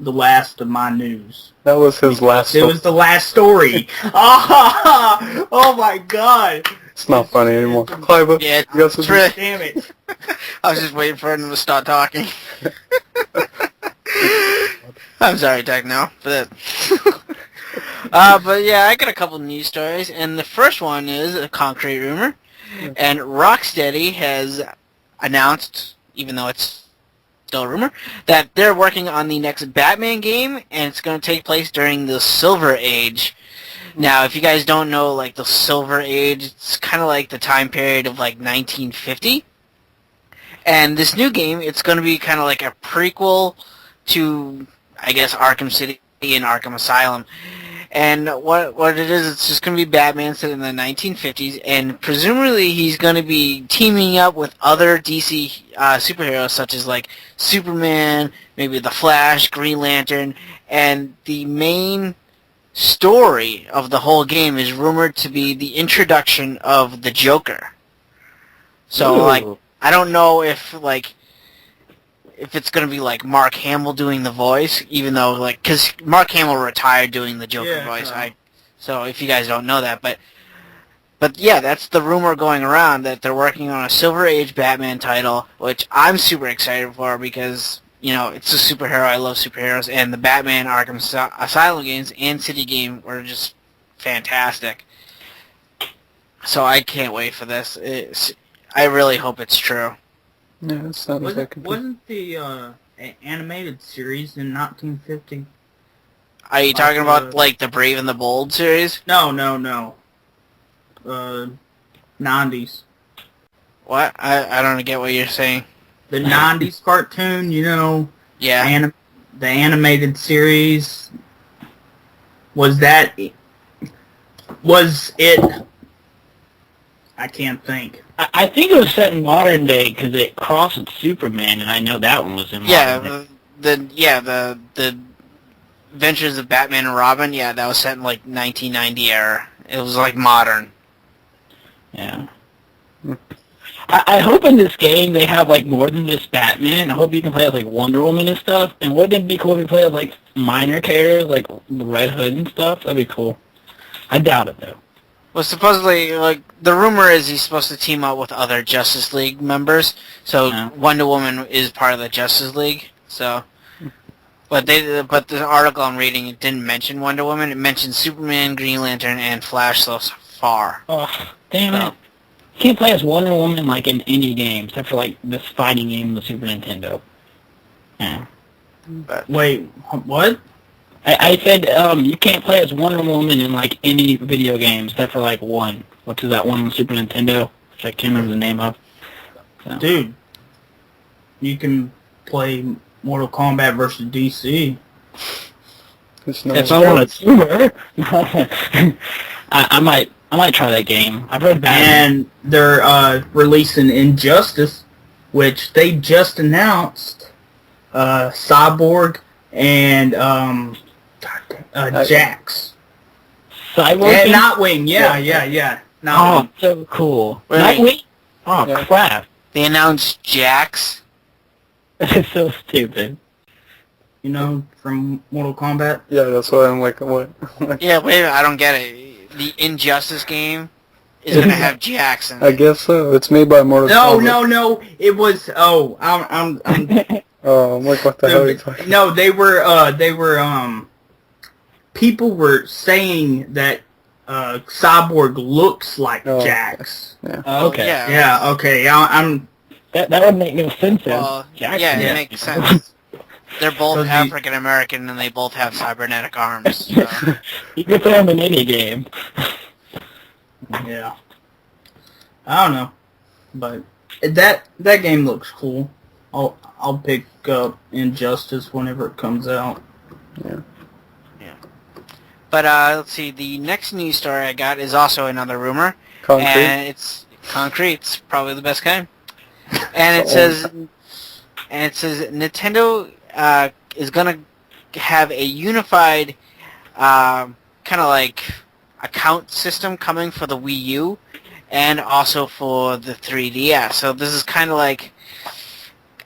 the last of my news. That was his last It was the last story. Oh my god. It's not funny anymore. Clive, Yeah, you got something? really. Damn it. I was just waiting for him to start talking. I'm sorry, Techno, for that. But yeah, I got a couple news stories, and the first one is a concrete rumor, and Rocksteady has announced, even though it's still a rumor, that they're working on the next Batman game, and it's going to take place during the Silver Age. Now, if you guys don't know, the Silver Age, it's kind of like the time period of, 1950. And this new game, it's going to be kind of like a prequel to, I guess, Arkham City and Arkham Asylum. And what it is, it's just going to be Batman set in the 1950s, and presumably he's going to be teaming up with other DC superheroes, such as, Superman, maybe The Flash, Green Lantern, and the main story of the whole game is rumored to be the introduction of the Joker. So, I don't know if it's going to be Mark Hamill doing the voice, even though because Mark Hamill retired doing the Joker voice. So if you guys don't know that, but yeah, that's the rumor going around that they're working on a Silver Age Batman title, which I'm super excited for because it's a superhero. I love superheroes, and the Batman Arkham Asylum games and City game were just fantastic. So I can't wait for this. I really hope it's true. Yeah, it sounds like it. Wasn't the animated series in 1950? Are you talking about the Brave and the Bold series? No. 90s. What? I don't get what you're saying. The 90s cartoon, Yeah. The animated series. Was it? I can't think. I think it was set in modern day because it crossed with Superman, and I know that one was in modern day. The Adventures of Batman and Robin. Yeah, that was set in 1990 era. It was modern. Yeah. I hope in this game they have more than just Batman. I hope you can play as Wonder Woman and stuff. And wouldn't it be cool if you play as minor characters like the Red Hood and stuff? That'd be cool. I doubt it though. Well, supposedly, the rumor is he's supposed to team up with other Justice League members. So Wonder Woman is part of the Justice League. So, but the article I'm reading, it didn't mention Wonder Woman. It mentioned Superman, Green Lantern, and Flash so far. Oh, damn it! You can't play as Wonder Woman in any game except for this fighting game on the Super Nintendo. Yeah. But, wait, what? I said you can't play as Wonder Woman in any video game except for one. What's that one on the Super Nintendo? Which I can't remember the name of. So. Dude, you can play Mortal Kombat versus DC. If I want to sue her, I might I might try that game. I've heard bad. And they're releasing Injustice, which they just announced. Cyborg and Jax. Cyborg? And Nightwing, yeah. Oh, Nightwing. so cool. Wait. Nightwing? Oh, Yeah. crap. They announced Jax. That's so stupid. You know, from Mortal Kombat. Yeah, that's why I'm like, what? Yeah, wait, I don't get it. The Injustice game is gonna have Jax in I it. guess so. It's made by Mortal Kombat. No. It was. Oh, I'm Oh, I'm like, what the hell are you talking No, they were. People were saying that Cyborg looks like Oh, Jax. Yeah. Okay. Yeah. Okay. I'm. That would make no sense. Well, Jackson. yeah, it makes sense. They're both So the- African American and they both have cybernetic arms. So. You can throw him in any game. Yeah. I don't know, but that game looks cool. I'll pick up Injustice whenever it comes out. But let's see. The next news story I got is also another rumor, Concrete? and it's concrete. It's probably the best kind. And it says Nintendo is gonna have a unified kind of like account system coming for the Wii U, and also for the 3DS. So this is kind of like,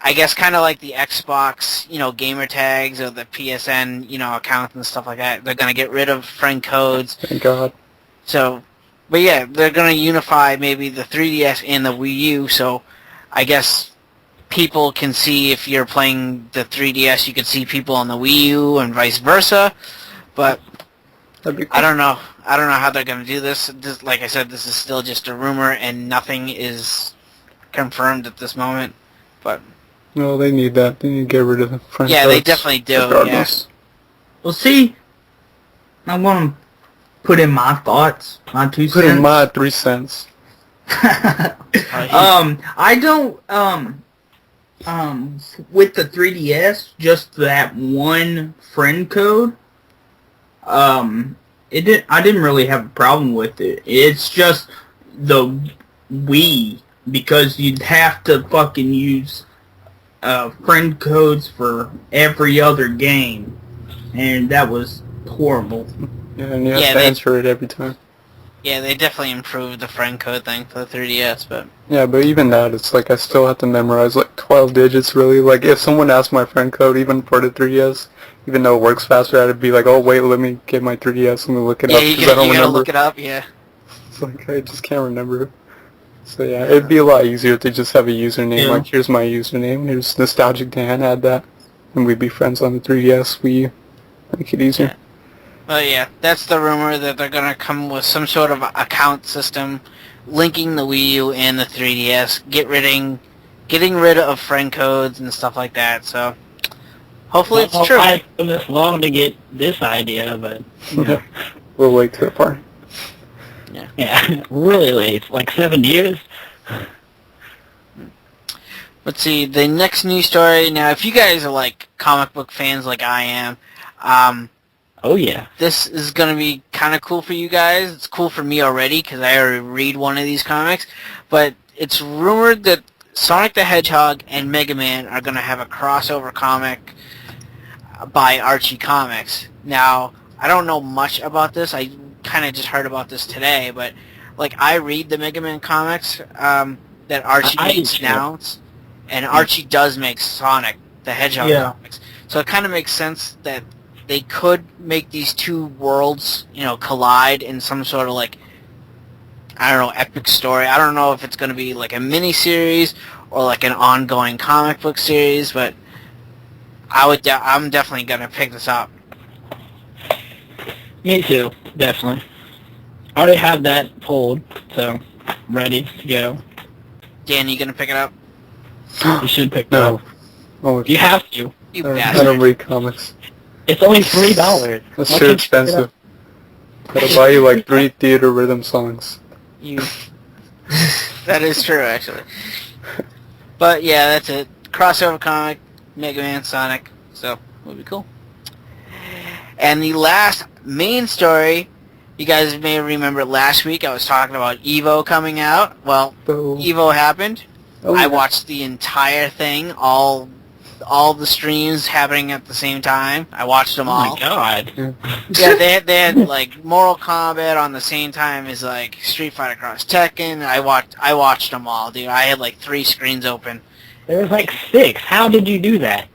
I guess, kind of like the Xbox, gamer tags or the PSN, accounts and stuff like that. They're gonna get rid of friend codes. Thank God. So, but yeah, they're gonna unify maybe the 3DS and the Wii U. So, I guess people can see if you're playing the 3DS, you can see people on the Wii U and vice versa. But That'd be cool. I don't know how they're gonna do this. Like I said, this is still just a rumor and nothing is confirmed at this moment. But No, they need that. They need to get rid of the friend yeah, they codes, definitely do. regardless. Well, see, I'm gonna put in my thoughts, my 2 cents. Put in my 3 cents. I don't with the 3DS, just that one friend code. I didn't really have a problem with it. It's just the Wii, because you'd have to fucking use friend codes for every other game, and that was horrible. Yeah, and you have Yeah, to they- answer it every time. Yeah, they definitely improved the friend code thing for the 3DS, but Yeah, but even that, it's like I still have to memorize like 12 digits, really. Like, if someone asked my friend code, even for the 3DS, even though it works faster, I'd be like, oh, wait, let me get my 3DS, let me look it yeah, up, you because I don't gotta remember. look it up. Yeah. It's like, I just can't remember. So yeah, it'd be a lot easier to just have a username, Yeah. like, here's my username, here's Nostalgic Dan, add that, and we'd be friends on the 3DS, Wii, make it easier. Well, yeah, that's the rumor that they're gonna come with some sort of account system linking the Wii U and the 3DS, getting rid of friend codes and stuff like that. So hopefully it's true. I took this long to get this idea, but Yeah. We'll wait to the party. yeah, really late, like 7 years. Let's see, the next news story. Now, if you guys are like comic book fans like I am, Oh yeah. this is going to be kind of cool for you guys. It's cool for me already because I already read one of these comics. But it's rumored that Sonic the Hedgehog and Megaman are going to have a crossover comic by Archie Comics. Now, I don't know much about this. I kind of just heard about this today. But like, I read the Megaman comics that Archie I makes do. now. And Archie does make Sonic the Hedgehog comics. So it kind of makes sense that they could make these two worlds, collide in some sort of like, I don't know, epic story. I don't know if it's going to be like a mini-series or like an ongoing comic book series, but I'm definitely going to pick this up. Me too, definitely. I already have that pulled, so ready to go. Dan, you going to pick it up? You should pick it No. up. Oh, You have to. You I bastard. don't read comics. It's only $3. That's Why too can't you pick it expensive. up? Gotta buy you like 3 theater rhythm songs. That is true, actually. But yeah, that's it. Crossover comic, Mega Man, Sonic. So, it'll be cool. And the last main story You guys may remember last week I was talking about Evo coming out. Well, Evo happened. I watched the entire thing, all the streams happening at the same time. I watched them all. Oh my god. Yeah, they had like Mortal Kombat on the same time as like Street Fighter Cross Tekken. I watched them all, dude. I had like 3 screens open. There was like 6. How did you do that?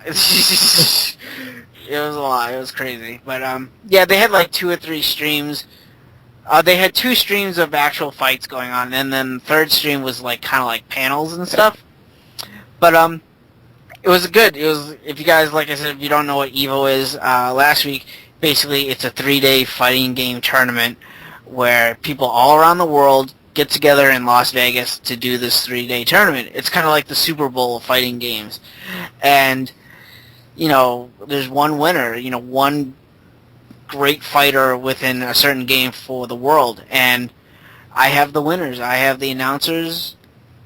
It was a lot. It was crazy. But yeah, they had like 2 or 3 streams. They had 2 streams of actual fights going on, and then the third stream was like kind of like panels and stuff. But it was good. It was, if you guys, like I said, if you don't know what Evo is, last week, basically it's a 3-day fighting game tournament where people all around the world get together in Las Vegas to do this 3-day tournament. It's kind of like the Super Bowl of fighting games. And, you know, there's one winner, you know, one great fighter within a certain game for the world. And I have the winners. I have the announcers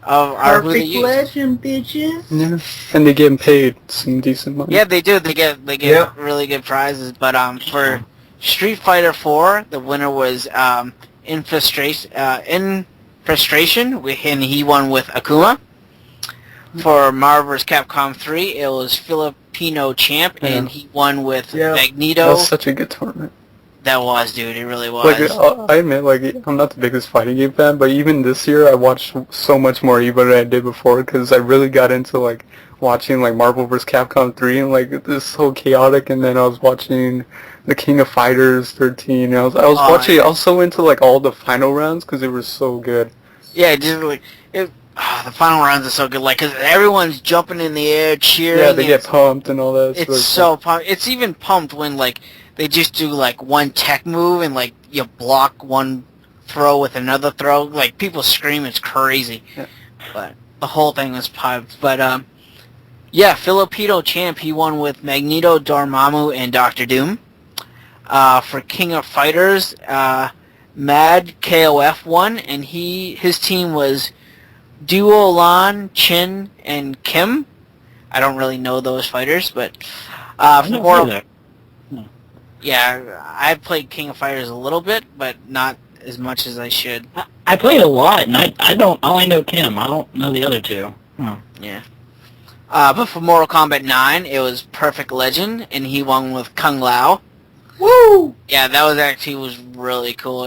of who they use. Legend, bitches. Yeah, and they get paid some decent money. Yeah, they do. They get really good prizes. But for Street Fighter 4, the winner was Infrastration, and he won with Akuma. For Marvel vs. Capcom 3, it was Filipino Champ, and he won with Magneto. That was such a good tournament. That was, dude. It really was. Like, I admit, like, I'm not the biggest fighting game fan, but even this year, I watched so much more Evo than I did before, because I really got into, like, watching, like, Marvel vs. Capcom 3, and, like, this so chaotic, and then I was watching the King of Fighters 13, I was watching, I was so into, like, all the final rounds, because they were so good. Yeah, just, like, the final rounds are so good, like, because everyone's jumping in the air, cheering. Yeah, they get pumped and all that. It's so pumped. It's even pumped when, like, they just do, like, one tech move and, like, you block one throw with another throw. Like, people scream. It's crazy. Yeah. But the whole thing was pumped. But, yeah, Filipino Champ, he won with Magneto, Dormammu, and Dr. Doom. For King of Fighters, Mad KOF won, and his team was Duo Lan, Chin, and Kim. I don't really know those fighters, but yeah, I played King of Fighters a little bit, but not as much as I should. I played a lot, and I only know Kim. I don't know the other 2. Yeah. But for Mortal Kombat 9, it was Perfect Legend, and he won with Kung Lao. Woo! Yeah, that was really cool.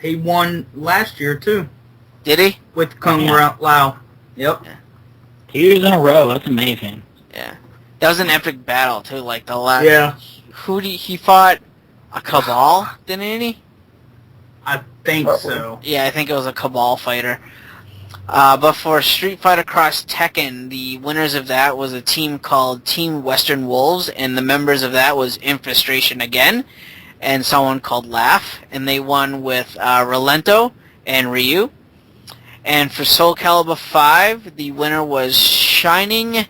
He won last year too. Did he? With Kung Lao. Yep. Yeah. 2 years in a row. That's amazing. Yeah. That was an epic battle too. Like the last. Yeah. He fought a Cabal, didn't he? I think so. Yeah, I think it was a Cabal fighter. But for Street Fighter Cross Tekken, the winners of that was a team called Team Western Wolves, and the members of that was Infrastration again, and someone called Laugh, and they won with Relento and Ryu. And for Soul Calibur 5, the winner was Shining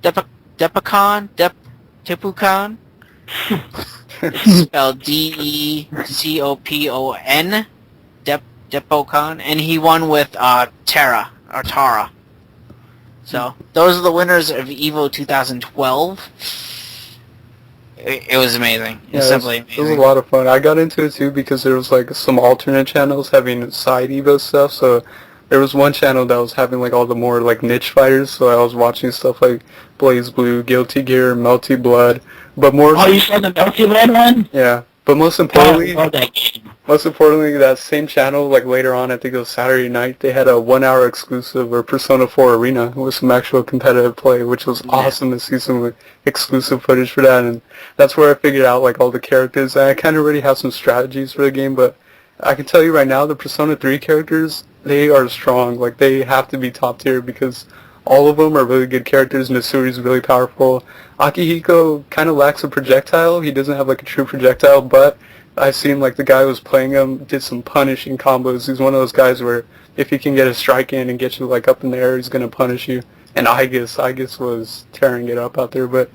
Depucon, spelled Decopon, Depocon, and he won with Tara. So those are the winners of Evo 2012. It was amazing. It was simply amazing. It was a lot of fun. I got into it too because there was like some alternate channels having side Evo stuff. So there was one channel that was having like all the more like niche fighters. So I was watching stuff like Blaze Blue, Guilty Gear, Melty Blood, but more. Oh, you saw the Melty Blood one? Yeah, but most importantly, I love that game. Most importantly, that same channel, like later on, I think it was Saturday night, they had a 1-hour exclusive or Persona 4 Arena with some actual competitive play, which was awesome to see some exclusive footage for that. And that's where I figured out like all the characters. I kind of already have some strategies for the game, but I can tell you right now, the Persona 3 characters, they are strong. Like they have to be top tier because all of them are really good characters. Mitsuri is really powerful. Akihiko kind of lacks a projectile. He doesn't have like a true projectile, but I've seen like the guy who was playing him did some punishing combos. He's one of those guys where if he can get a strike in and get you like up in the air, he's gonna punish you. And Aegis was tearing it up out there, but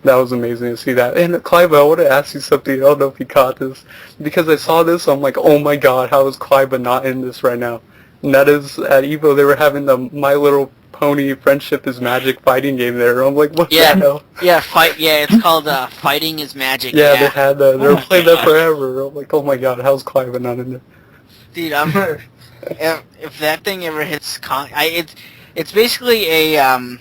that was amazing to see that. And Clive, I want to ask you something. I don't know if you caught this because I saw this. I'm like, oh my god, how is Clive not in this right now? And that is at Evo they were having the My Little Pony Friendship is Magic fighting game there. I'm like, what the hell? Yeah, it's called Fighting is Magic. Yeah, they had that. They were playing that forever. I'm like, oh my god, how's Clive not in there? Dude, if that thing ever hits it's basically a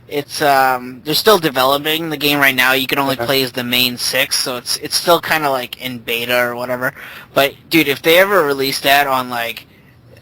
they're still developing the game right now. You can only play as the main 6, so it's still kind of like in beta or whatever. But dude, if they ever release that on like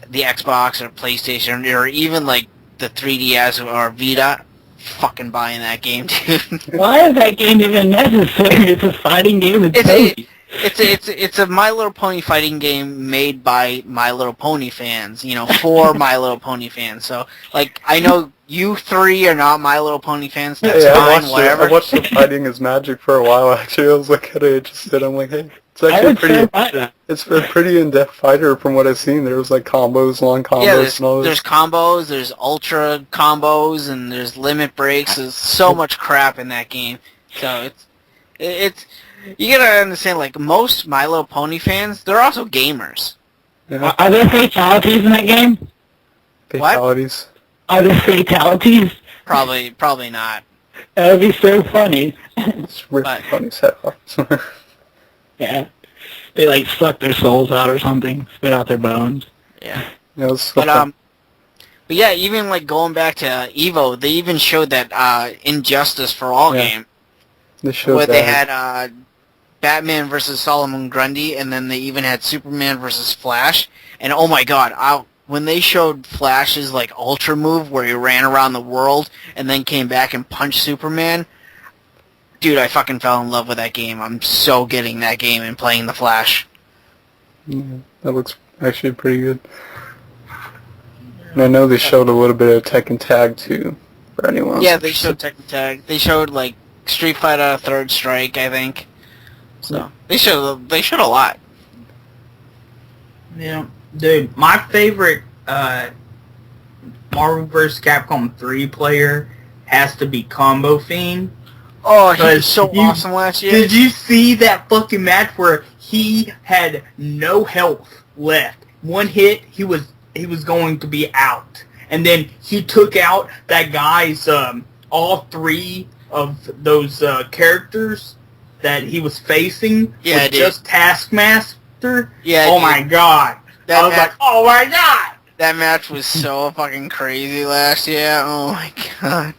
the Xbox or PlayStation or even like the 3DS or Vita, fucking buying that game, dude. Why is that game even necessary? It's a fighting game with ponies. It's a My Little Pony fighting game made by My Little Pony fans, for My Little Pony fans. So, like, I know you 3 are not My Little Pony fans. That's fine, whatever. I watched the Fighting is Magic for a while, actually. I was, like, kind of interested. I'm like, hey, it's actually it's a pretty in-depth fighter from what I've seen. There was, like, combos, long combos, and all this. There's combos, there's ultra combos, and there's limit breaks. There's so much crap in that game. So, it's you gotta understand, like, most My Little Pony fans, they're also gamers. Yeah. Are there fatalities in that game? Fatalities? Are there fatalities? Probably not. That would be so funny. It's really funny set off. Yeah. They, like, suck their souls out or something, spit out their bones. Yeah. But yeah, even, like, going back to Evo, they even showed that Injustice for All game. They showed where that. they had Batman versus Solomon Grundy, and then they even had Superman versus Flash. And oh my god, when they showed Flash's like ultra move where he ran around the world and then came back and punched Superman, dude, I fucking fell in love with that game. I'm so getting that game and playing the Flash. Yeah, that looks actually pretty good. And I know they showed a little bit of Tekken Tag too, for anyone. Yeah, they showed Tekken Tag. They showed like Street Fighter Third Strike, I think. So they showed a lot. Yeah, dude, my favorite Marvel vs. Capcom 3 player has to be Combo Fiend. Oh, he was so awesome last year. Did you see that fucking match where he had no health left? One hit, he was going to be out, and then he took out that guy's all 3 of those characters that he was facing. Yeah, with just Taskmaster. Yeah. Oh my god. I was like, oh my god. That match was so fucking crazy last year. Oh my god.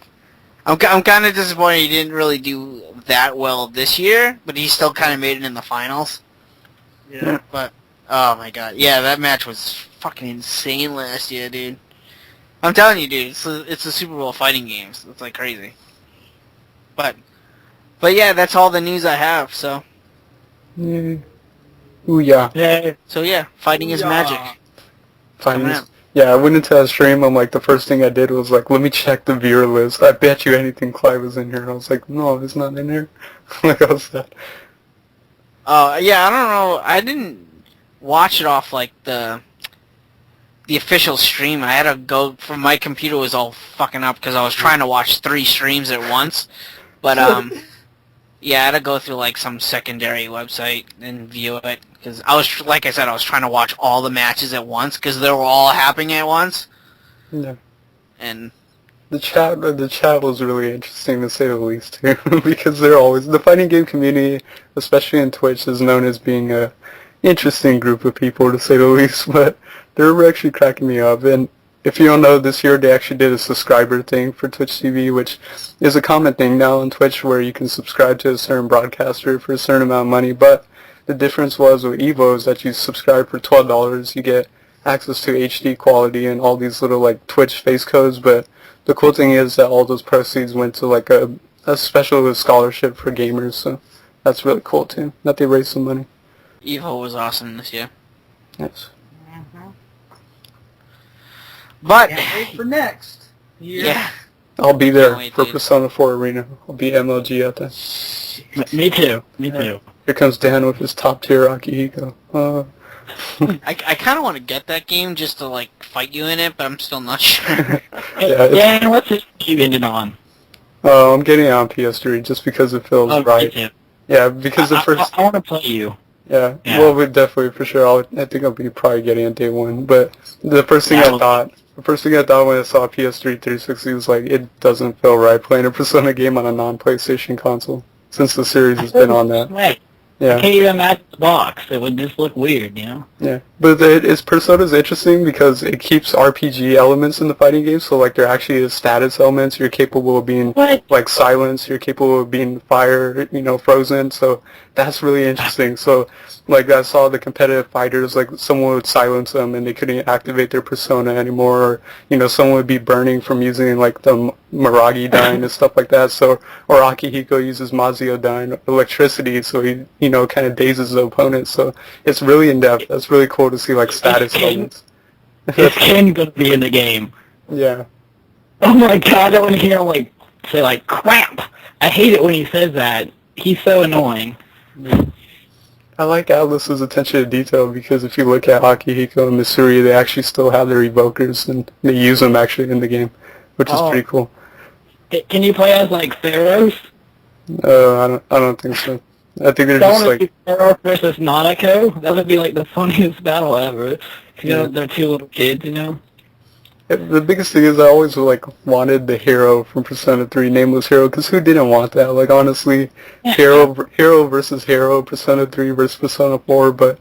I'm kind of disappointed he didn't really do that well this year, but he still kind of made it in the finals. Yeah. But oh my god, yeah, that match was fucking insane last year, dude. I'm telling you, dude, it's the Super Bowl fighting games. It's like crazy. But yeah, that's all the news I have. So. Yeah. Ouya. Yeah. So yeah, fighting is magic. Yeah, I went into that stream, I'm like, the first thing I did was like, let me check the viewer list. I bet you anything Clive was in here. I was like, no, it's not in here. Like, I was that. Yeah, I don't know. I didn't watch it off like the official stream. I had to go from my computer was all fucking up because I was trying to watch 3 streams at once. But yeah, I had to go through like some secondary website and view it because I was, like I said, I was trying to watch all the matches at once because they were all happening at once. Yeah. And the chat was really interesting to say the least too, because they're always the fighting game community, especially in Twitch, is known as being a interesting group of people to say the least. But they're actually cracking me up. And if you don't know, this year they actually did a subscriber thing for Twitch TV, which is a common thing now on Twitch where you can subscribe to a certain broadcaster for a certain amount of money. But the difference was with Evo is that you subscribe for $12, you get access to HD quality and all these little like Twitch face codes. But the cool thing is that all those proceeds went to like a special scholarship for gamers. So that's really cool too, that they raised some money. Evo was awesome this year. Yes. But Can't wait for next year. Yeah. I'll be there for dude. Persona 4 Arena. I'll be MLG at that. Me too. Me too. Here comes Dan with his top tier Akihiko. I kind of want to get that game just to like fight you in it, but I'm still not sure. Yeah, what's this you ended on? I'm getting it on PS3 just because it feels right. Me too. Yeah, because the first... I want to play you. Yeah, Yeah. well, we definitely, for sure, I think I'll be probably getting it day one. But the first thing I thought The first thing I thought when I saw PS3 360 was like, it doesn't feel right playing a Persona game on a non-PlayStation console, since the series has been on that. Right. Yeah. I can't even match the box. It would just look weird, you know? Yeah, but Persona's interesting because it keeps RPG elements in the fighting game, so like there actually is status elements. You're capable of being like silence, you're capable of being fire, frozen, so that's really interesting. So like I saw the competitive fighters, like someone would silence them and they couldn't activate their persona anymore, or someone would be burning from using like the Miragi Dyne and stuff like that. So or Akihiko uses Mazio Dyne, electricity, so he kind of dazes the opponent. So it's really in depth. That's really cool to see like status elements. Is Ken gonna be in the game? Yeah. Oh my god, I want to hear him like say like crap. I hate it when he says that. He's so annoying. I like Atlas's attention to detail because if you look at Akihiko and Missouri, they actually still have their evokers and they use them actually in the game, which is pretty cool. Can you play as like Theros? I don't think so. I think they're just like Theros versus Nanako. That would be like the funniest battle ever. They're two little kids, The biggest thing is I always wanted the hero from Persona 3, Nameless Hero, because who didn't want that? Like honestly, hero versus hero, Persona 3 versus Persona 4, but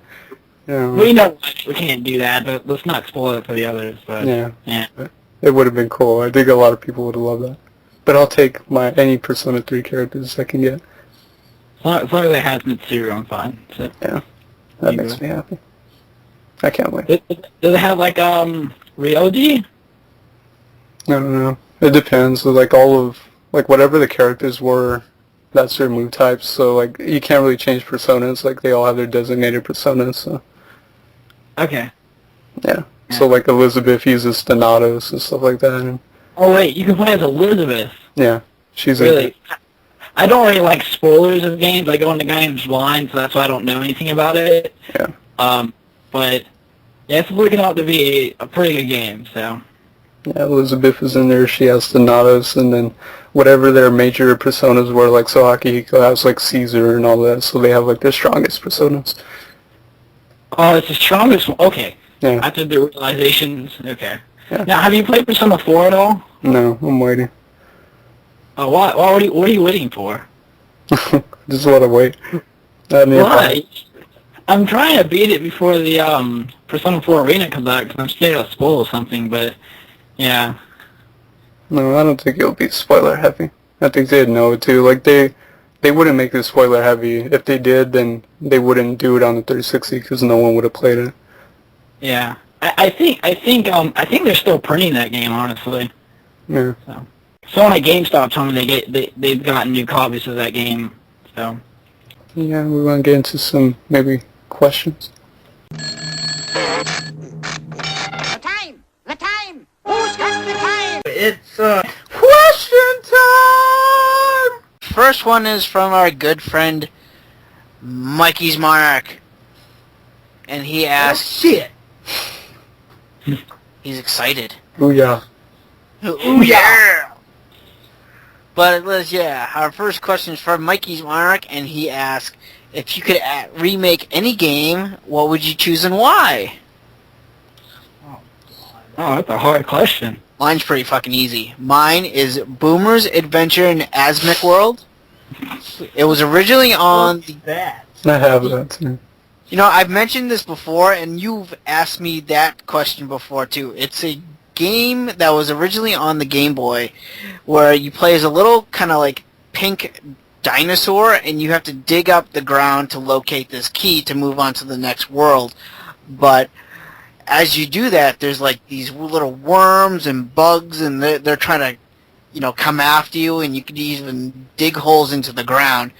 we know we can't do that, but let's not spoil it for the others. But yeah. It would have been cool. I think a lot of people would have loved that. But I'll take any Persona 3 characters I can get. As long as it has Mitsuru, I'm fine. So. Yeah, that makes me happy. I can't wait. Does it have like Ryoji? I don't know. It depends. So, like all of whatever the characters were, that's their move types. So like you can't really change personas. Like they all have their designated personas. So. Okay. Yeah. So like Elizabeth uses Thanatos and stuff like that. And, oh wait, you can play as Elizabeth. Yeah, she's really. I don't really like spoilers of games. I go into games blind, so that's why I don't know anything about it. Yeah. But yeah, it's looking out to be a pretty good game. So. Yeah, Elizabeth is in there. She has Thanatos, and then whatever their major personas were, like so Akihiko has like Caesar and all that. So they have like their strongest personas. Oh, it's the strongest one. Okay. Yeah. After the realizations. Okay. Yeah. Now, have you played Persona 4 at all? No, I'm waiting. Oh, what are you waiting for? Just let it wait. Why? I'm trying to beat it before the Persona 4 Arena comes out because I'm scared I'll spoil something, but yeah. No, I don't think it'll be spoiler heavy. I think they'd know it too. Like they wouldn't make it spoiler heavy. If they did, then they wouldn't do it on the 360 because no one would have played it. Yeah, I think they're still printing that game, honestly. Yeah. So someone at GameStop told me they've gotten new copies of that game. So. Yeah, we want to get into some maybe questions. The time. Who's got the time? It's question time. First one is from our good friend Mikey's Monarch, and he asks. Oh, shit. He's excited. Ouya. Ouya! But our first question is from Mikey's Monarch, and he asks, if you could remake any game, what would you choose and why? Oh, that's a hard question. Mine's pretty fucking easy. Mine is Boomer's Adventure in Asmic World. It was originally on that. I have that too. I've mentioned this before, and you've asked me that question before, too. It's a game that was originally on the Game Boy, where you play as a little kind of like pink dinosaur, and you have to dig up the ground to locate this key to move on to the next world. But as you do that, there's like these little worms and bugs, and they're trying to, come after you, and you could even dig holes into the ground.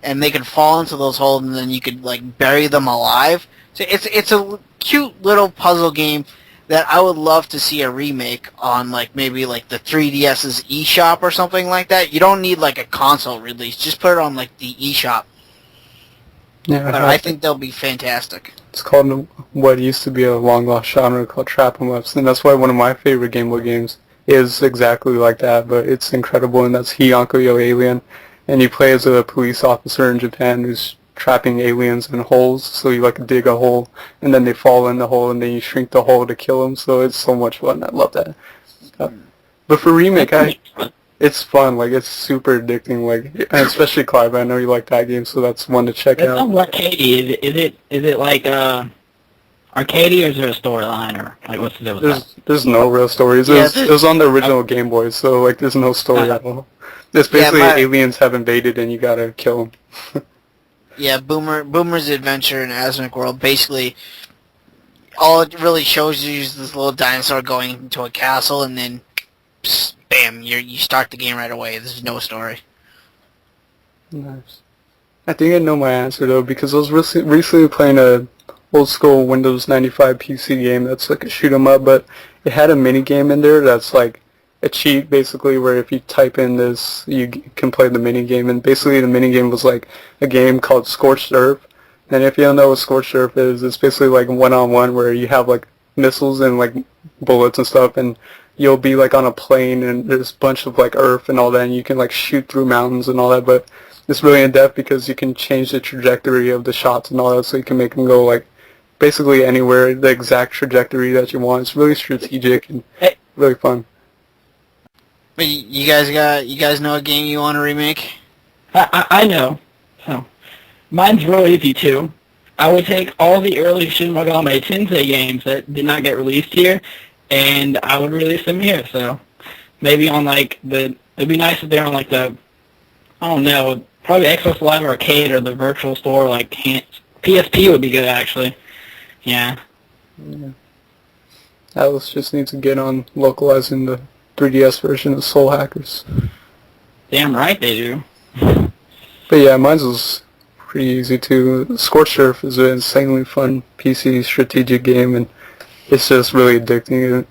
And they could fall into those holes, and then you could like bury them alive. So it's a cute little puzzle game that I would love to see a remake on, like maybe like the 3DS's eShop or something like that. You don't need like a console release; just put it on like the eShop. Yeah, but I think they'll be fantastic. It's called what used to be a long lost genre called Trap 'em Ups, and that's why one of my favorite Game Boy games is exactly like that. But it's incredible, and that's Hiyonko Yo Alien. And you play as a police officer in Japan who's trapping aliens in holes. So you like dig a hole, and then they fall in the hole, and then you shrink the hole to kill them. So it's so much fun. I love that. But for remake, it's fun. Like it's super addicting. Like and especially Clive. I know you like that game, so that's one to check out. It's arcadey. Is it like arcadey, or is there a storyline, or like what's the deal with that? There's no real stories. It was on the original Game Boy, so like there's no story at all. It's basically aliens have invaded and you gotta kill them. Yeah, Boomer's Adventure in Asmic World, basically, all it really shows you is this little dinosaur going into a castle, and then, psst, bam, you start the game right away. There's no story. Nice. I think I know my answer, though, because I was recently playing a old school Windows 95 PC game that's like a shoot 'em up, but it had a mini game in there that's like a cheat, basically, where if you type in this, you can play the mini game. And basically the mini game was like a game called Scorched Earth. And if you don't know what Scorched Earth is, it's basically like one-on-one where you have like missiles and like bullets and stuff, and you'll be like on a plane and there's a bunch of like earth and all that, and you can like shoot through mountains and all that. But it's really in-depth because you can change the trajectory of the shots and all that, so you can make them go like basically anywhere, the exact trajectory that you want. It's really strategic and really fun. But you guys know a game you want to remake? I know. So mine's real easy too. I would take all the early Shin Megami Tensei games that did not get released here, and I would release them here. So maybe on like it'd be nice if they're on like the, I don't know, probably Xbox Live Arcade or the Virtual Store. Like PSP would be good actually. Yeah. Alice just needs to get on localizing the 3DS version of Soul Hackers. Damn right they do. But yeah, mine was pretty easy too. Scorched Earth is an insanely fun PC strategic game, and it's just really addicting, and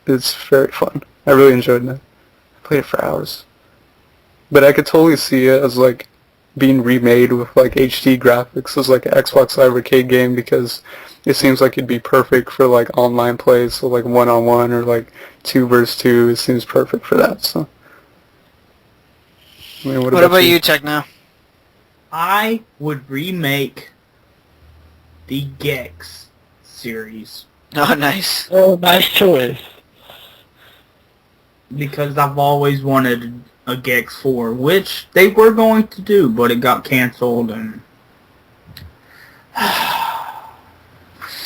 it's very fun. I really enjoyed that. I played it for hours. But I could totally see it as like being remade with like HD graphics as like an Xbox Live Arcade game, because it seems like it'd be perfect for like online play, so like one-on-one or like 2 versus 2. It seems perfect for that. So, I mean, what about you, Techno? I would remake the Gex series. Oh, nice. Oh, nice choice. Because I've always wanted a Gex 4, which they were going to do, but it got canceled. And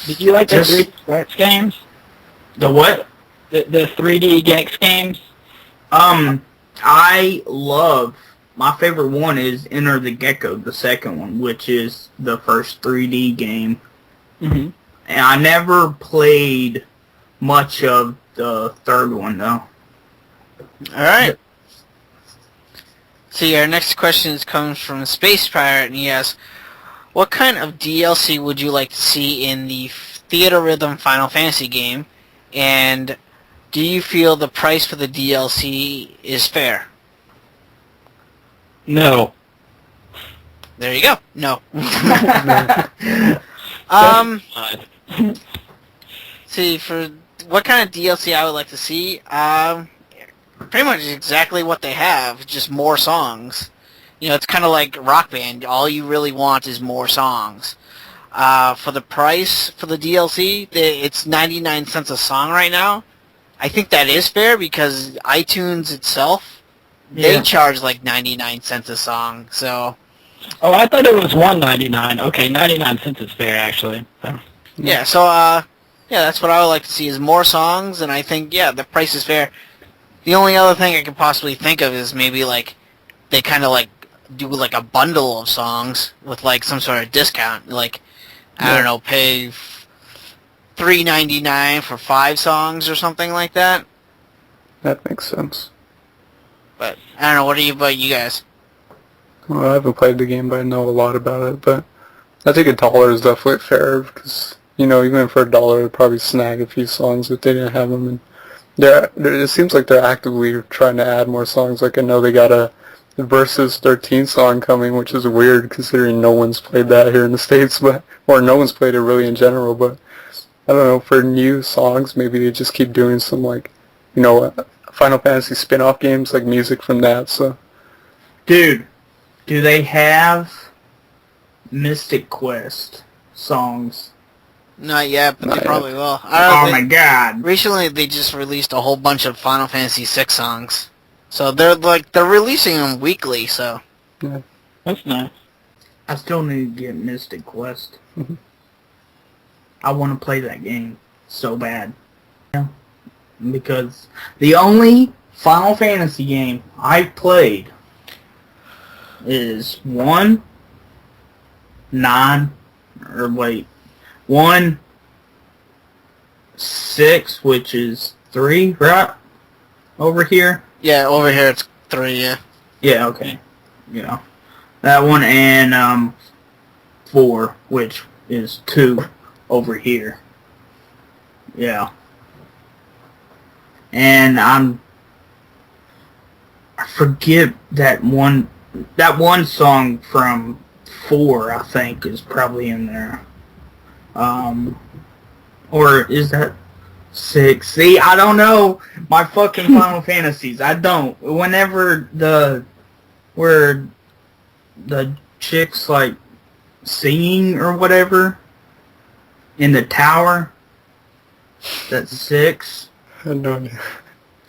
did you like the 3D Gex games? The what? The 3D Gex games? I love, my favorite one is Enter the Gecko, the second one, which is the first 3D game. Mm-hmm. And I never played much of the third one, though. Alright. So our next question comes from Space Pirate, and he asks, what kind of DLC would you like to see in the Theaterythem Final Fantasy game, and do you feel the price for the DLC is fair? No. There you go. No. See, for what kind of DLC I would like to see, pretty much exactly what they have, just more songs. You know, it's kind of like Rock Band. All you really want is more songs. For the price for the DLC, it's 99 cents a song right now. I think that is fair because iTunes itself, they charge like 99 cents a song. So. Oh, I thought it was $1.99. Okay, 99 cents is fair actually. So. Yeah. So yeah, that's what I would like to see is more songs, and I think the price is fair. The only other thing I could possibly think of is maybe like they kind of like do like a bundle of songs with like some sort of discount, like I don't know, pay $3.99 for 5 songs or something like that. That makes sense. But I don't know. What about you guys? Well, I haven't played the game, but I know a lot about it. But I think $1 is definitely fair because, you know, even for $1, they'd probably snag a few songs if they didn't have them. And it seems like they're actively trying to add more songs. Like I know they got a Versus 13 song coming, which is weird considering no one's played that here in the States, or no one's played it really in general. But I don't know, for new songs, maybe they just keep doing some like, you know, Final Fantasy spin-off games, like music from that. So, dude, do they have Mystic Quest songs. Not yet, but Not they yet. probably will. Oh my god. Recently, they just released a whole bunch of Final Fantasy VI songs. So they're releasing them weekly, so. Yeah. That's nice. I still need to get Mystic Quest. Mhm. I want to play that game so bad. Yeah. Because the only Final Fantasy game I played is 1, 6, which is 3, right? Over here? Yeah, over here it's 3, yeah. Yeah, okay. You know. That one and 4, which is 2 over here. Yeah. And I forget that one song from 4, I think, is probably in there. Or is that 6? See, I don't know my fucking Final Fantasies. I don't. Whenever where the chick's like singing or whatever in the tower, that's 6. I had no idea.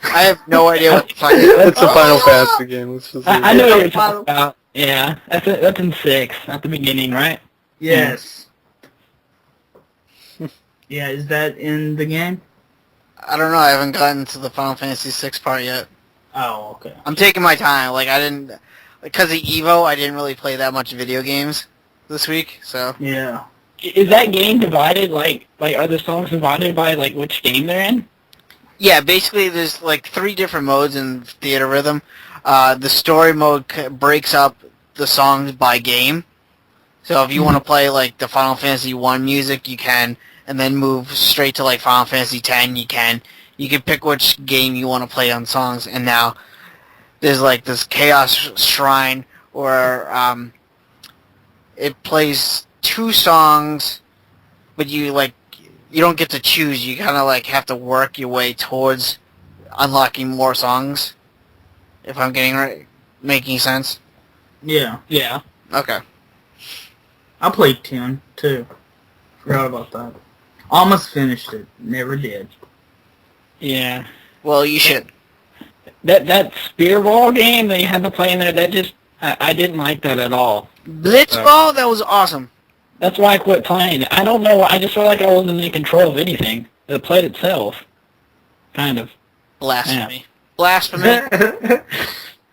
I have no idea what the fuck It's a Final Fantasy game. Let's just I know what you're talking about. Yeah, that's in 6 at the beginning, right? Yes. Yeah, is that in the game? I don't know, I haven't gotten to the Final Fantasy VI part yet. Oh, okay. I'm taking my time, because of Evo, I didn't really play that much video games this week, so. Yeah. Is that game divided, are the songs divided by, which game they're in? Yeah, basically there's 3 different modes in Theaterythem. The story mode breaks up the songs by game. So if you want to play the Final Fantasy 1 music, you can, and then move straight to Final Fantasy 10, you can. You can pick which game you want to play on songs, and now there's this Chaos Shrine where it plays 2 songs, but you don't get to choose. You kind of have to work your way towards unlocking more songs. If I'm making sense. Yeah. Yeah. Okay. I played 10 too. Forgot about that. Almost finished it. Never did. Yeah. Well, you should. That spearball game that you had to play in there, I didn't like that at all. Blitzball? That was awesome. That's why I quit playing it. I don't know. I just felt like I wasn't in control of anything. It played itself. Kind of. Blasphemy. Yeah. Blasphemy.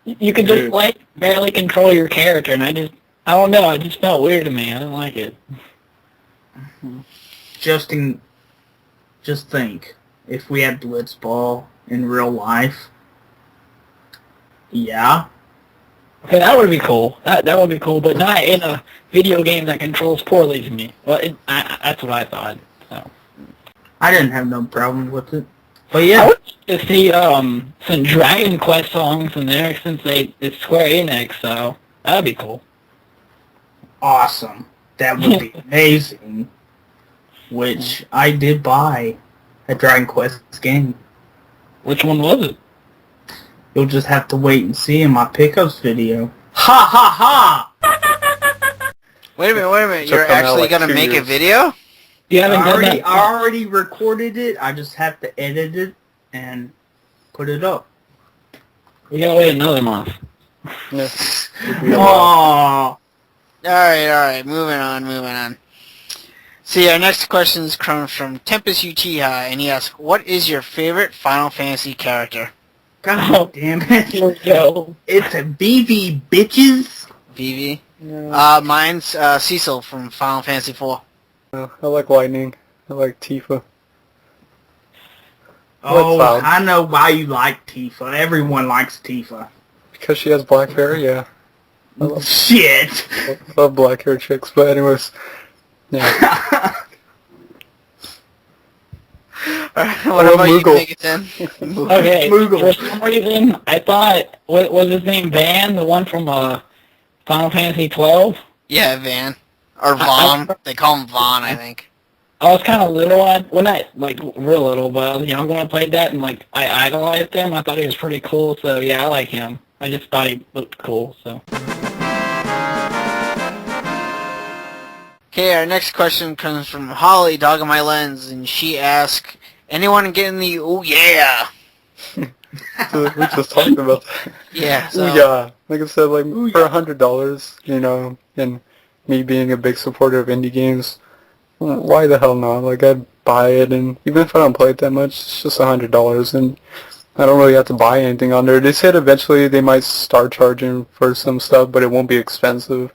You could just barely control your character, and I don't know. It just felt weird to me. I didn't like it. Just think, if we had Blitzball in real life, yeah. Okay, that would be cool. That would be cool, but not in a video game that controls poorly to me. Well, that's what I thought. So. I didn't have no problem with it. But I yeah. would like to see some Dragon Quest songs in there since it's Square Enix, so that'd be cool. Awesome. That would be amazing. Which I did buy a Dragon Quest game. Which one was it? You'll just have to wait and see in my pickups video. Ha ha ha! Wait a minute. Took You're them out actually like going to 2 make a years. video? You haven't done I that? already recorded it. I just have to edit it and put it up. We gotta wait another month. Yeah. Aww. Alright, moving on. See, our next question comes from Tempest Uchiha, and he asks, what is your favorite Final Fantasy character? God damn it. Here we go. It's a BB bitches. Vivi? Mine's Cecil from Final Fantasy 4. I like Lightning. I like Tifa. Oh, Cloud. I know why you like Tifa. Everyone likes Tifa. Because she has black hair, yeah. Shit. I love black hair chicks, but anyways. Yeah. What about you, Moogle. Megaten? Okay, Moogle. for some reason, I thought, what was his name, Van, the one from Final Fantasy 12? Yeah, Van. Or Vaughn. They call him Vaughn, I think. I was kind of little, well, not, real little, but I was young when I played that, and, I idolized him. I thought he was pretty cool, so, yeah, I like him. I just thought he looked cool, so. Okay, our next question comes from Holly, Dog on My Lens, and she asks, anyone getting the ooh yeah? So we just talked about that. Yeah, so... Ouya. Like I said, like for $100, you know, and me being a big supporter of indie games, why the hell not? Like I'd buy it, and even if I don't play it that much, it's just $100, and I don't really have to buy anything on there. They said eventually they might start charging for some stuff, but it won't be expensive.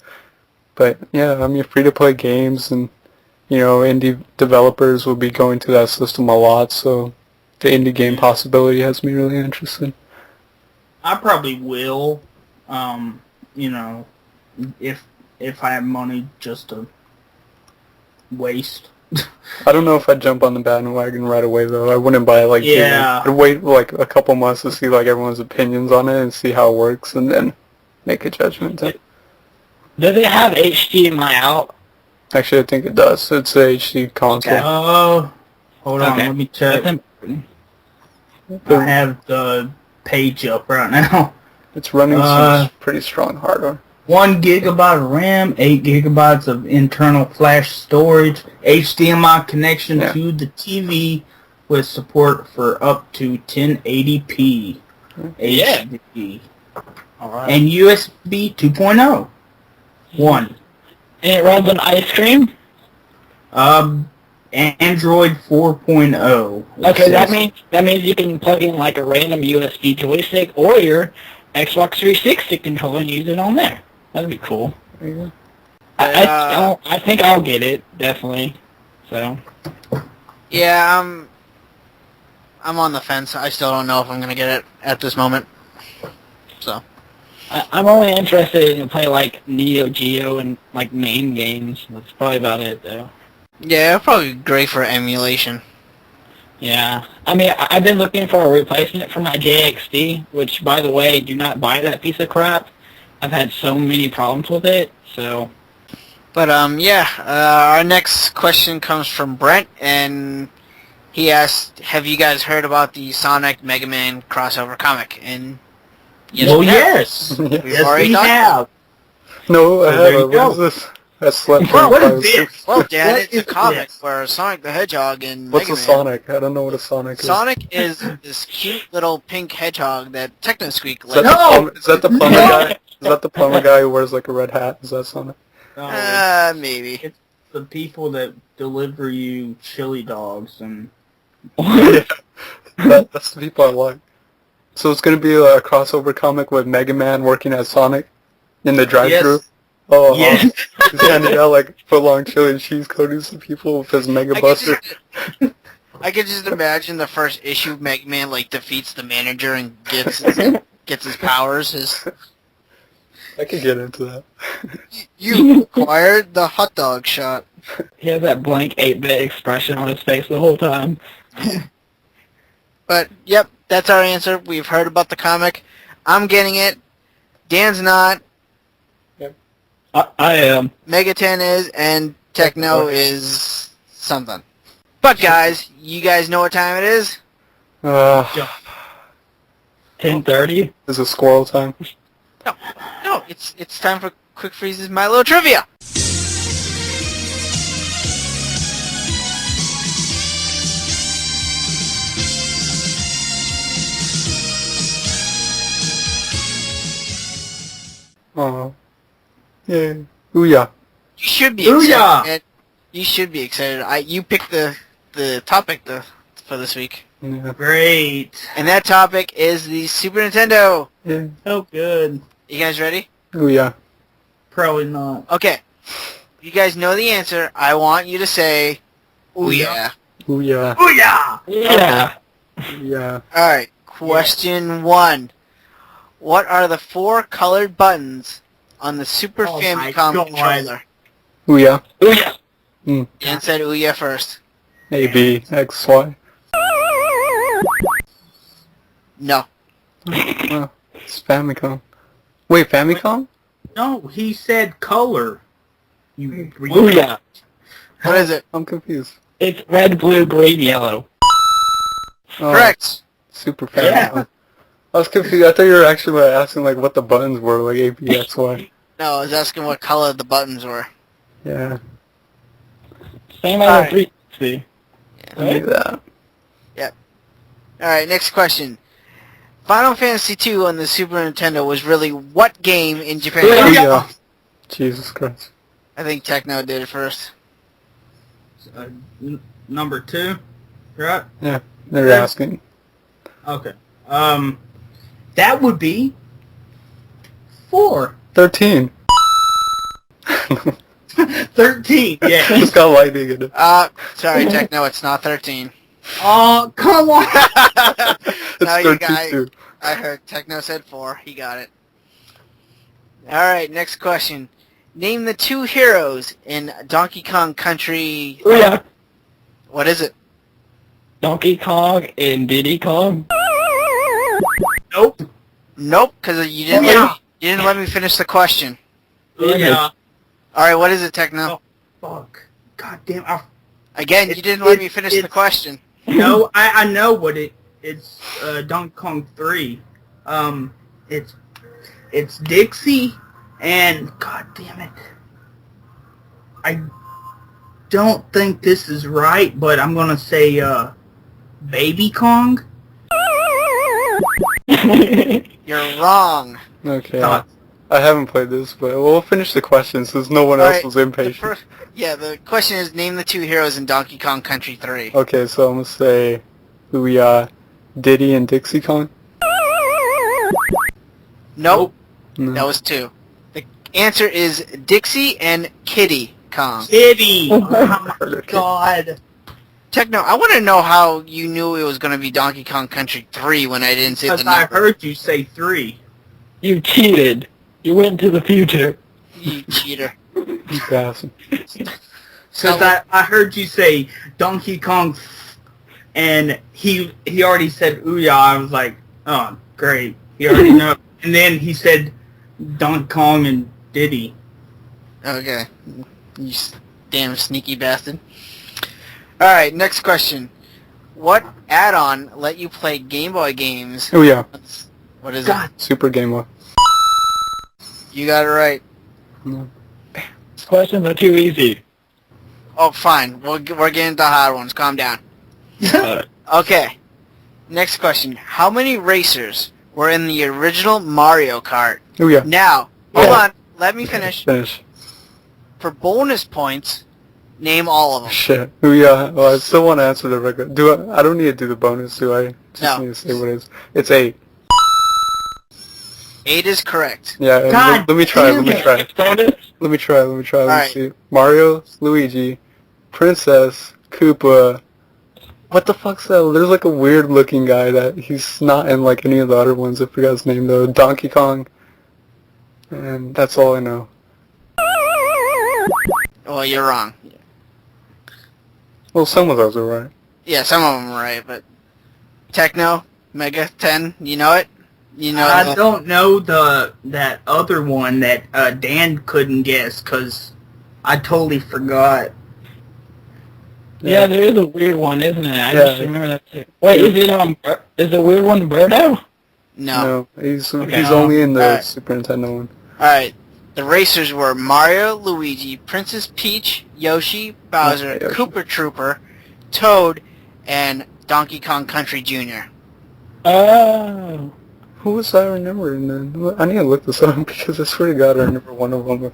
But yeah, I mean, free-to-play games and, you know, indie developers will be going to that system a lot, so the indie game possibility has me really interested. I probably will, you know, if I have money just to waste. I don't know if I'd jump on the bandwagon right away, though. I wouldn't buy it like Yeah. I'd wait like a couple months to see like everyone's opinions on it and see how it works, and then make a judgment. Does it have HDMI out? Actually, I think it does. It's a HD console. Okay. Oh, hold on, let me check. That's important. I have the page up right now. It's running some pretty strong hardware. 1 gigabyte of RAM, 8 gigabytes of internal flash storage, HDMI connection to the TV with support for up to 1080p HD. Alright. And USB 2.0. 1. And it runs on ice cream? Android 4.0. Okay, that means you can plug in like a random USB joystick or your Xbox 360 controller and use it on there. That'd be cool. There you go. I think I'll get it, definitely. So. Yeah, I'm on the fence. I still don't know if I'm gonna get it at this moment. So. I'm only interested in play like Neo Geo and like main games. That's probably about it, though. Yeah, it'll probably be great for emulation. Yeah, I mean, I've been looking for a replacement for my JXD, which, by the way, do not buy that piece of crap. I've had so many problems with it, so... But, yeah, our next question comes from Brent, and he asked, have you guys heard about the Sonic Megaman crossover comic? And yes, we have. Yes! We've we have! No, I there you haven't. go. What is this? I slept Well, what for is this? Well, Dad, What it's a is comic this? where Sonic the Hedgehog and What's a Megaman... Sonic? I don't know what a Sonic is. Sonic is this cute little pink hedgehog that TechnoSqueek Is that, let is that the plumber guy? Is that the plumber guy who wears like a red hat? Is that Sonic? No, maybe. it's the people that deliver you chili dogs and... Yeah, that's the people I like. So it's going to be a crossover comic with Megaman working as Sonic in the drive-thru? Yes. Oh, Yes. He's handing out like foot-long chili and cheese coatings to people with his Mega Buster. I could just imagine the first issue of Megaman like defeats the manager and gets his powers. I could get into that. You acquired the hot dog shot. He has that blank 8-bit expression on his face the whole time. But, yep, that's our answer. We've heard about the comic. I'm getting it. Dan's not. I am. MegaTen is, and Techno is something. But, guys, you guys know what time it is? 10:30? Is it squirrel time? No, it's time for Quick Freeze's My Little Trivia. Oh. Yeah. Ouya. You should be Ouya! excited. You should be excited. You picked the topic for this week. Yeah. Great. And that topic is the Super Nintendo. Yeah. Oh, good. You guys ready? Ouya. Probably not. Okay. You guys know the answer. I want you to say, "Ooh yeah." Ouya. Ouya! Yeah. Yeah. Alright, question 1. What are the 4 colored buttons on the Super Oh my Famicom God. controller? Ouya. Ouya. Dan said "Ooh yeah" first. A, B, X, Y. No. Oh, it's Famicom. Wait, Famicom? No, he said color. You Ouya. What is it? I'm confused. It's red, blue, green, yellow. Oh, Correct. Super Famicom. I was confused. I thought you were actually asking like what the buttons were, like A, B, X, Y. No, I was asking what color the buttons were. Yeah. Same as Alright. a 360. I knew that. Alright, next question. Final Fantasy II on the Super Nintendo was really what game in Japan? Ouya. Jesus Christ. I think Techno did it first. Number 2, right? Yeah, they're asking. Okay. That would be 4. 13. 13, yeah. Just got lightning in it. Sorry, Techno, it's not 13. Oh, come on! It's No, you 32. I heard Techno said 4. He got it. Alright, next question. Name the 2 heroes in Donkey Kong Country... Ouya. What is it? Donkey Kong and Diddy Kong. Nope. Nope, because you didn't let me finish the question. Yeah. Alright, what is it, Techno? Fuck. God damn. Again, you didn't let me finish the question. No, I know what it's Donkey Kong 3. It's Dixie and god damn it. I don't think this is right, but I'm gonna say Baby Kong. You're wrong. Okay. I haven't played this, but we'll finish the question since no one else was impatient. The question is name the 2 heroes in Donkey Kong Country 3. Okay, so I'm gonna say Ouya, Diddy, and Dixie Kong. Nope. No. That was 2. The answer is Dixie and Kiddy Kong. Kitty! Oh my god. Techno, I want to know how you knew it was going to be Donkey Kong Country 3 when I didn't say the Because number. I heard you say 3. You cheated. You went to the future. You cheater. You bastard. Because I heard you say Donkey Kong, and he already said Ouya. I was like, oh, great. He already knows. And then he said Donkey Kong and Diddy. Okay. You damn sneaky bastard. Alright, next question. What add-on let you play Game Boy games? Ouya. What is God. Super Game Boy. it? You got it right. No. Questions are too easy. Oh, fine. We're getting to the hard ones. Calm down. Okay. Next question. How many racers were in the original Mario Kart? Ouya. Now, hold on. Let me finish. Finish. For bonus points, name all of them. Shit. Ouya. Well, I still want to answer the record. I don't need to do the bonus, do I? Just need to say what it is. It's 8. 8 is correct. Yeah, God let me try. damn it. Let me try. Let me Alright. see. Mario, Luigi, Princess, Koopa. What the fuck's that? There's like a weird looking guy that he's not in like any of the other ones. I forgot his name though. Donkey Kong. And that's all I know. Well, you're wrong. Well, some of those are right. Yeah, some of them are right, but... Techno, MegaTen, you know it? You know I don't know that other one that Dan couldn't guess because I totally forgot. Yeah, there is a weird one, isn't it? I Yeah. just remember that too. Wait, is the weird one Birdo? No. No, he's Okay. only in the Alright. Super Nintendo one. Alright. The racers were Mario, Luigi, Princess Peach, Yoshi, Bowser, Yoshi. Koopa Trooper, Toad, and Donkey Kong Country Jr. Oh. Who was I remembering then? I need to look this up because I swear to God I remember one of them.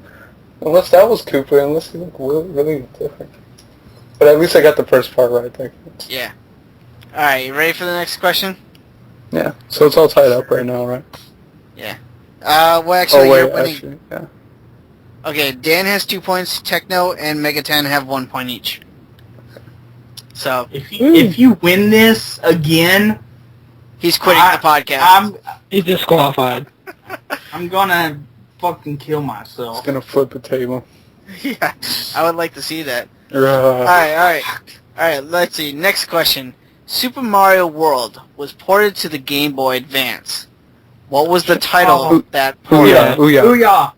Unless that was Koopa, unless he looked really different. But at least I got the first part right, I think. Yeah. Alright, you ready for the next question? Yeah, so it's all tied up right now, right? Yeah. Well, actually, Oh, you're wait, winning. actually, yeah. Okay, Dan has 2 points, Techno and MegaTen have 1 point each. So, If you win this again, he's quitting the podcast. He's disqualified. I'm gonna fucking kill It's myself. gonna flip the table. Yeah, I would like to see that. Right. Alright, let's see. Next question. Super Mario World was ported to the Game Boy Advance. What was the title Oh. of that port? Ouya, Ouya. Ouya!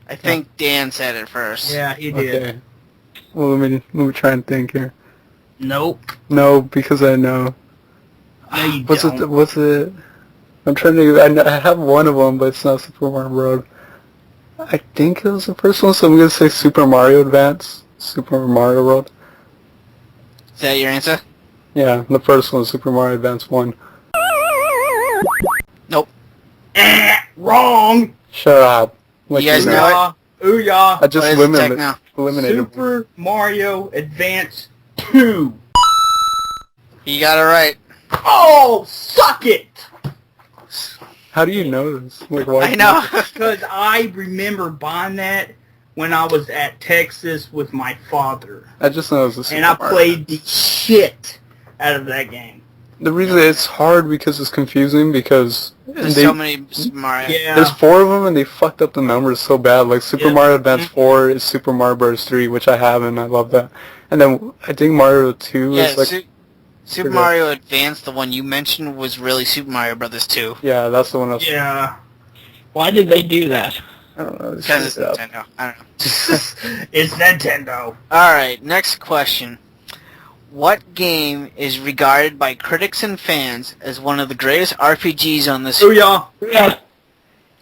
I think Dan said it first. Yeah, he did. Okay. Well, let me try and think here. Nope. No, because I know. No, you What's don't. it? What's it? I'm trying to. I have one of them, but it's not Super Mario World. I think it was the first one, so I'm gonna say Super Mario Advance. Super Mario World. that your answer? Yeah, the first one, Super Mario Advance 1. Nope. Wrong! Shut up. You guys know it? Ouya! I just What is it, Techno? eliminated. Super Mario Advance 2. You got it right. Oh, suck it! How do you know this? Like, why? I know. Because I remember buying that when I was at Texas with my father. I just know it's a Super And I Mario. played the shit out of that game. The reason it's hard because it's confusing because There's so many Super Mario. Yeah. there's 4 of them and they fucked up the numbers so bad. Like Super Yeah. Mario Advance 4 is Super Mario Bros. 3, which I have and I love that. And then I think Mario 2 Yeah, is like Super Mario Advance, the one you mentioned, was really Super Mario Brothers 2. yeah, that's the one. That's Yeah. Why did they do that? I don't know. They Because it's screwed it up. Nintendo. I don't know. It's Nintendo. Alright, next question. What game is regarded by critics and fans as one of the greatest RPGs on this? Ouya! Yeah.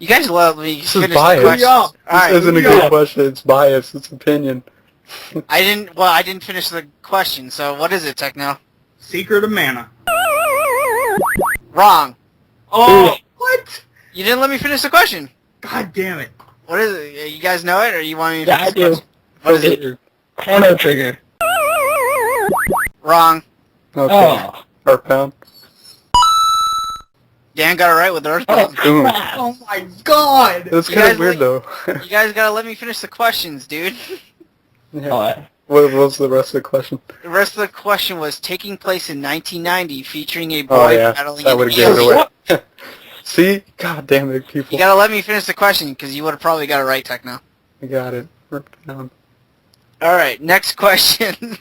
You guys let me This is finish biased. the questions. Ouya! Alright, This isn't a good question. It's biased. It's opinion. I didn't finish the question, so what is it, Techno? Secret of Mana. Wrong. Oh, what? You didn't let me finish the question. God damn it. What is it? You guys know it, or you want me to Yeah, finish I the do. question? What is it? Chrono Trigger. Wrong. Okay. Oh. Earthbound. Dan got it right with the Earthbound. Boom. Crap. Oh my god! That's You kind guys of weird though. You guys gotta let me finish the questions, dude. Yeah. What was the rest of the question? The rest of the question was taking place in 1990, featuring a boy Oh yeah, battling that an would have given it alien. away. See? God damn it, people. You gotta let me finish the question, because you would have probably got it right, Techno. I got it. Ripped down. Alright, next question.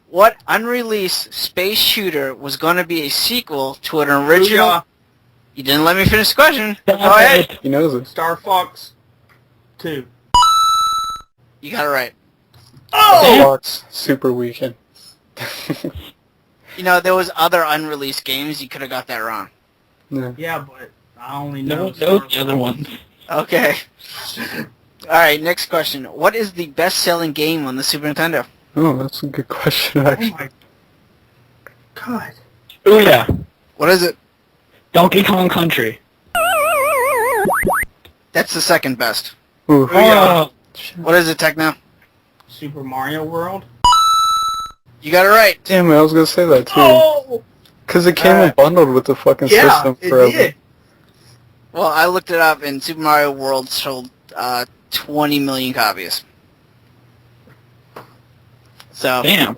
What unreleased space shooter was going to be a sequel to an original... Ouya! You didn't let me finish the question. Go ahead. He knows it. Star Fox 2. You got it right. Oh! Fox Super Weekend. You know, there was other unreleased games. You could have got that wrong. Yeah. Yeah, but I only know No, Star those Fox. the other ones. Okay. Alright, next question. What is the best-selling game on the Super Nintendo? Oh, that's a good question, Oh actually. my god. Ouya. What is it? Donkey Kong Country. That's the second best. Ooh. Oh. What is it, Techno? Super Mario World. You got it right. Damn it, I was gonna say that too. Oh! Because it came bundled with the fucking Yeah, system it forever. did. Well, I looked it up, and Super Mario World sold 20 million copies. So, Damn.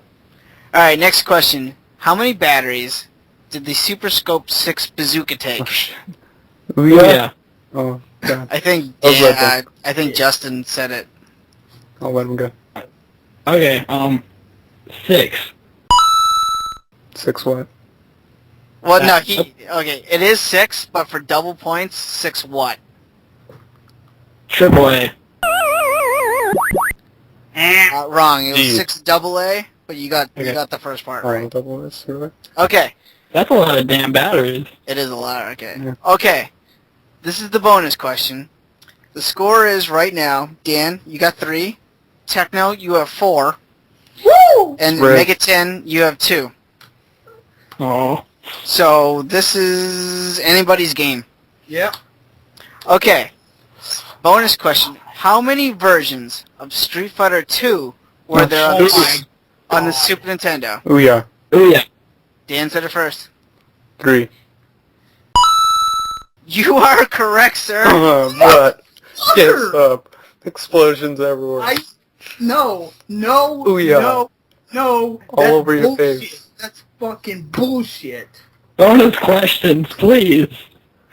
alright, next question. How many batteries did the Super Scope 6 bazooka take? Oh, shit. Ouya? Yeah. Oh, God. I think I'll let them. I think Justin said it. I'll let him go. Okay, 6. 6 what? Well, no, okay, it is 6, but for double points, 6 what? Triple A. Wrong. It was Jeez. 6 double A, but you got Okay. the first part Oh, right. double S, really? Okay, That's a lot of damn batteries. it is a lot. Okay. Yeah. Okay, this is the bonus question. The score is right now, Dan, you got 3. Techno, you have 4. Woo! And Right. MegaTen, you have 2. Oh. So this is anybody's game. Yep. Okay. Bonus question. How many versions of Street Fighter 2 were there on Oh the, my on the God. Super Nintendo? Ouya. Ouya. Dan said it first. 3. You are correct, sir. But yes up. Explosions everywhere. No. Ouya. No. All That's over your bullshit. face. That's fucking bullshit. Bonus questions, please.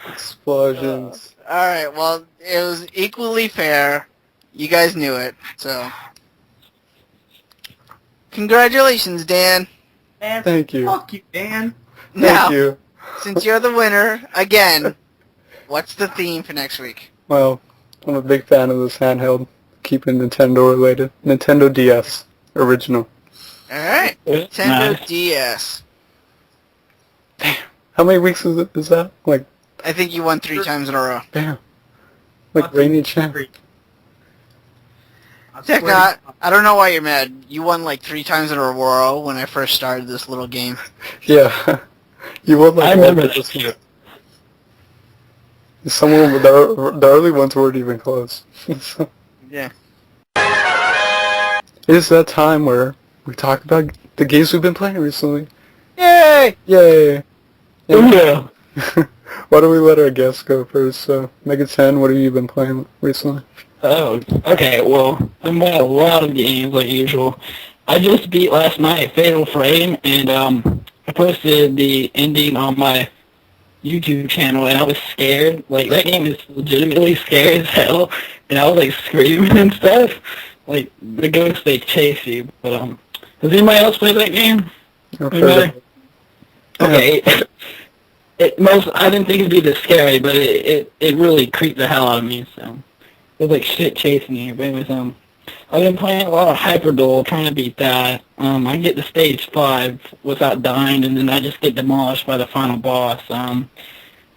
Explosions. Alright, well, it was equally fair. You guys knew it, so... Congratulations, Dan. Man, Thank you. fuck you, Dan. Now, Thank you. since you're the winner, again, what's the theme for next week? Well, I'm a big fan of this handheld. Keeping Nintendo related. Nintendo DS. Original. Alright, Nintendo Nice. DS. How many weeks is that? Like, I think you won 3 times in a row. damn. Like Fucking Rainy Champ. freak. Techno, I don't know why you're mad. You won like 3 times in a row when I first started this little game. Yeah. You won like I remember this too. Someone with the early ones weren't even close. So, Yeah. it's that time where we talk about the games we've been playing recently. Yay! Yay! Yeah. Why don't we let our guests go first? So, MegaTen, what have you been playing recently? Oh, okay. Well, I'm playing a lot of games like usual. I just beat last night Fatal Frame, and I posted the ending on my YouTube channel, and I was scared. Like, that game is legitimately scary as hell, and I was like screaming and stuff. Like, the ghosts, they chase you. But has anybody else played that game? Anybody? Okay. I didn't think it'd be this scary, but it really creeped the hell out of me. So it was like shit chasing you. But it was I've been playing a lot of Hyperduel, trying to beat that. I get to stage 5 without dying, and then I just get demolished by the final boss.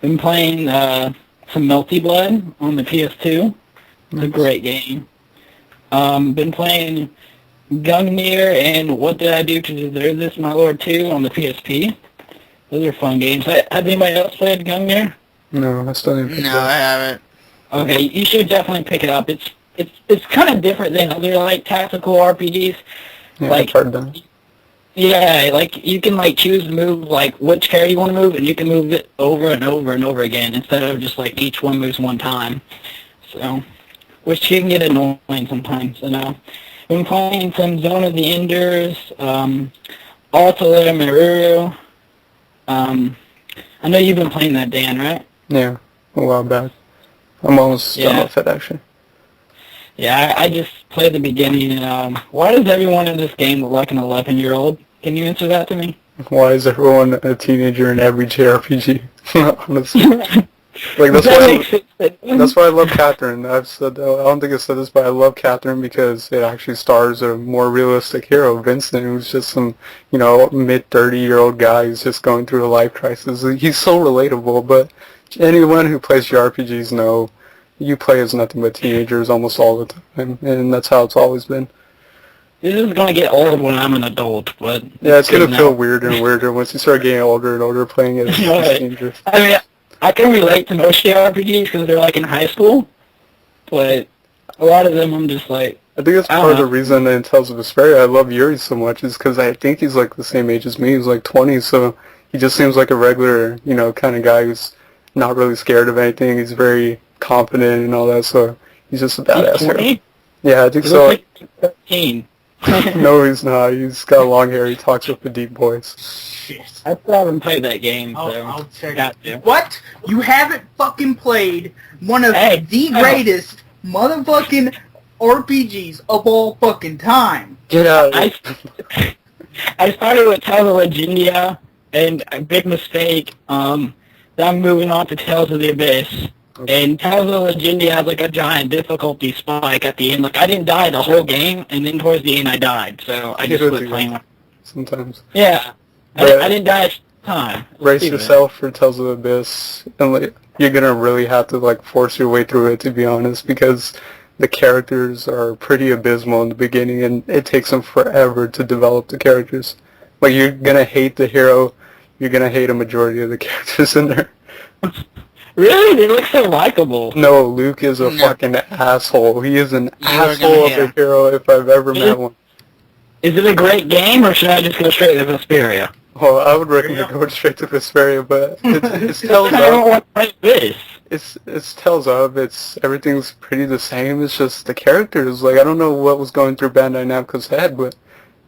Been playing some Melty Blood on the PS2. It's a great game. Been playing Gungnir and What Did I Do to Deserve This, My Lord 2 on the PSP. Those are fun games. Has anybody else played Gungnir? No, I still didn't pick it No, up. I haven't. Okay, you should definitely pick it up. It's kind of different than other like tactical RPGs. Yeah, Like, I've heard that. yeah, like you can like choose to move like which character you want to move, and you can move it over and over and over again instead of just like each one moves one time. So, which can get annoying sometimes. And I've been playing some Zone of the Enders, Altair Maruru. I know you've been playing that, Dan, right? Yeah, a while back. I'm almost done with it, actually. Yeah, I just played the beginning, and why does everyone in this game look like an 11-year-old? Can you answer that to me? Why is everyone a teenager in every JRPG? Honestly. Like, that's why I love Catherine. I've said, I don't think I said this, but I love Catherine because it actually stars a more realistic hero, Vincent, who's just some, mid-30-year-old guy who's just going through a life crisis. He's so relatable, but anyone who plays JRPGs know you play as nothing but teenagers almost all the time, and that's how it's always been. This is going to get old when I'm an adult, but... Yeah, it's going to feel weirder and weirder once you start getting older and older playing as teenagers. I mean, I can relate to most JRPGs because they're like in high school, but a lot of them I'm just like... I think that's part of the reason in Tales of Xillia I love Yuri so much is because I think he's like the same age as me. He's like 20, so he just seems like a regular, kind of guy who's not really scared of anything. He's very confident and all that, so he's just a badass hero. Yeah, I think so. Like 13. No, he's not. He's got long hair. He talks with a deep voice. Shit. I still haven't played that game, so... I'll check got it. to. What? You haven't fucking played one of the greatest motherfucking RPGs of all fucking time. Get out. I started with Tales of Xillia, and a big mistake. Then I'm moving on to Tales of the Abyss. And Tales of Xillia has like a giant difficulty spike at the end. Like I didn't die the whole game, and then towards the end I died. So I just quit playing. Sometimes. Yeah, I didn't die at the time. Brace yourself for Tales of the Abyss, and like, you're gonna really have to like force your way through it, to be honest, because the characters are pretty abysmal in the beginning, and it takes them forever to develop the characters. Like you're gonna hate the hero, you're gonna hate a majority of the characters in there. Really? They look so likable. No, Luke is a fucking asshole. He is an asshole of a hero if I've ever met one. Is it a great game, or should I just go straight to Vesperia? Well, I would recommend going straight to Vesperia, but it's Tales I don't of. want to play this. It's Tales of. Everything's pretty the same. It's just the characters. Like I don't know what was going through Bandai Namco's head, but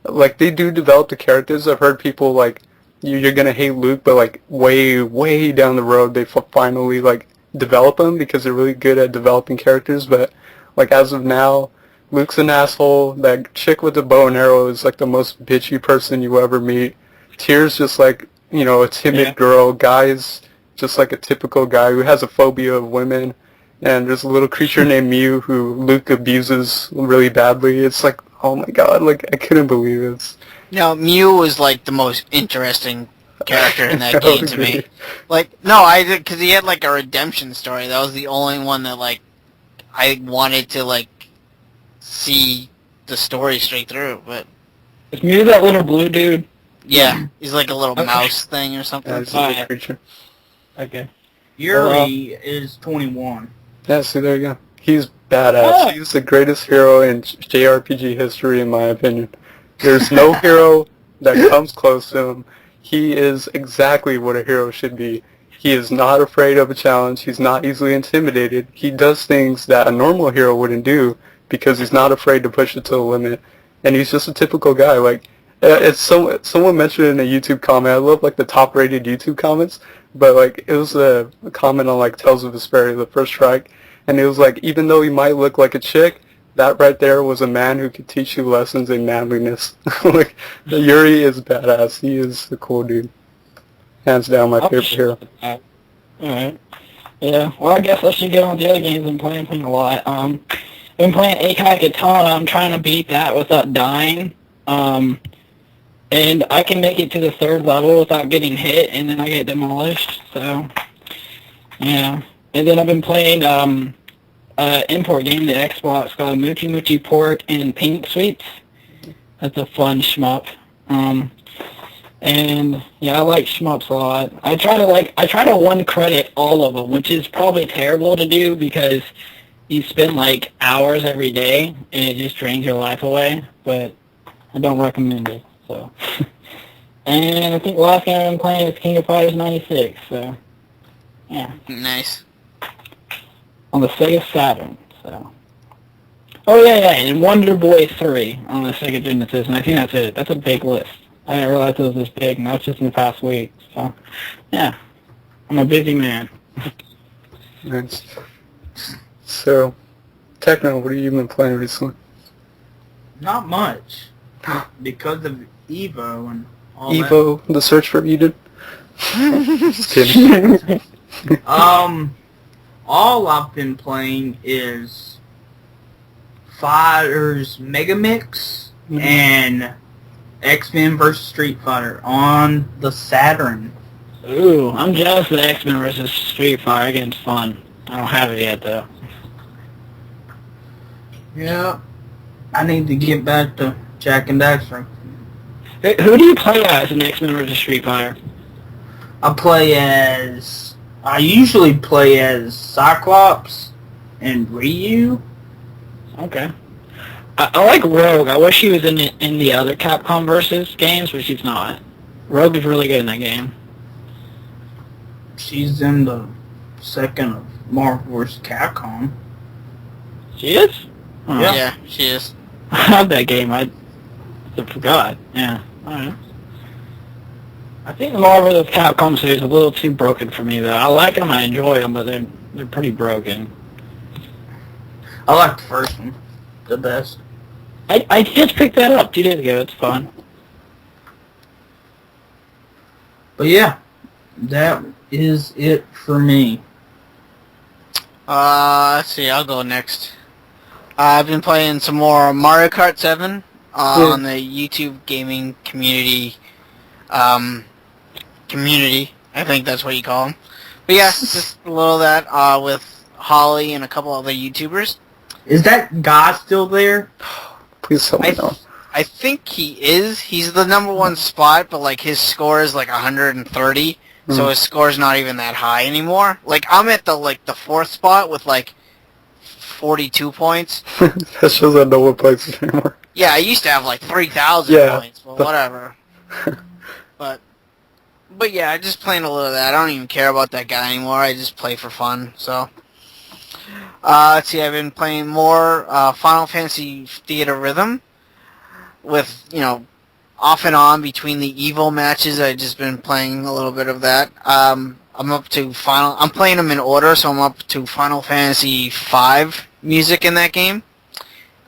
like they do develop the characters. I've heard people like. You're gonna hate Luke, but like way down the road, they finally like develop them because they're really good at developing characters. But like as of now, Luke's an asshole. That chick with the bow and arrow is like the most bitchy person you ever meet. Tyr's just like a timid girl. Guy's just like a typical guy who has a phobia of women. And there's a little creature named Mew who Luke abuses really badly. It's like, oh my god, like I couldn't believe it. No, Mew was like the most interesting character in that game to me. Like, no, because he had like a redemption story. That was the only one that like I wanted to like see the story straight through. But Is Mew that little blue dude? yeah, he's like a little mouse thing or something. Yeah, he's a big creature. Okay. Yuri is 21. Yeah, see, there you go. He's badass. Oh. He's the greatest hero in JRPG history, in my opinion. There's no hero that comes close to him. He is exactly what a hero should be. He is not afraid of a challenge. He's not easily intimidated. He does things that a normal hero wouldn't do because he's not afraid to push it to the limit. And he's just a typical guy. Like, it's someone mentioned in a YouTube comment. I love like the top-rated YouTube comments, but like it was a comment on like Tales of Xillia, the first strike, and it was like, even though he might look like a chick, that right there was a man who could teach you lessons in manliness. Like, Yuri is badass. He is a cool dude. Hands down, my favorite hero. Alright. Yeah, well, I guess I should get on with the other games I'm playing a lot. I've been playing Katana. I'm trying to beat that without dying. And I can make it to the 3rd level without getting hit, and then I get demolished, so, yeah. And then I've been playing, import game, the Xbox, called Moochie Moochie Port and Pink Sweeps. That's a fun shmup. And, yeah, I like shmups a lot. I try to one credit all of them, which is probably terrible to do because you spend, like, hours every day, and it just drains your life away, but I don't recommend it. So, and I think the last game I've been playing is King of Fighters 96, so, yeah. Nice. On the Sega Saturn, so. Oh, yeah, and Wonder Boy 3 on the Sega Genesis, and I think that's it. That's a big list. I didn't realize it was this big, and that's just in the past week, so, yeah. I'm a busy man. Nice. So, Techno, what have you been playing recently? Not much. Because of Evo and all Evo, the search for Eden? Just kidding. that. All I've been playing is Fighters Mega Mix and X-Men vs. Street Fighter on the Saturn. Ooh, I'm jealous of X-Men vs. Street Fighter. Again's fun. I don't have it yet, though. Yeah. I need to get back to Jack and Daxter. Who do you play as in X-Men vs. Street Fighter? I usually play as Cyclops and Ryu. Okay. I like Rogue. I wish he was in the other Capcom vs. games, but she's not. Rogue is really good in that game. She's in the second of Marvel vs. Capcom. She is? Oh. Yeah, she is. I have that game. I forgot. Yeah. Alright. I think the Marvel vs. Capcom series is a little too broken for me, though. I like them, I enjoy them, but they're pretty broken. I like the first one the best. I just picked that up 2 days ago. It's fun. But yeah, that is it for me. Let's see, I'll go next. I've been playing some more Mario Kart 7 on the YouTube gaming community. I think that's what you call them. But yeah, just a little of that with Holly and a couple other YouTubers. Is that guy still there? Please tell me no. I think he is. He's the #1 spot, but like his score is like 130, so his score's not even that high anymore. Like I'm at the 4th spot with like 42 points. That shows I know what places anymore. Yeah, I used to have like 3,000 points, but whatever. But yeah, I just playing a little of that. I don't even care about that guy anymore. I just play for fun. So, let's see. I've been playing more Final Fantasy Theaterythm with off and on between the Evo matches. I've just been playing a little bit of that. I'm up to I'm playing them in order, so I'm up to Final Fantasy V music in that game.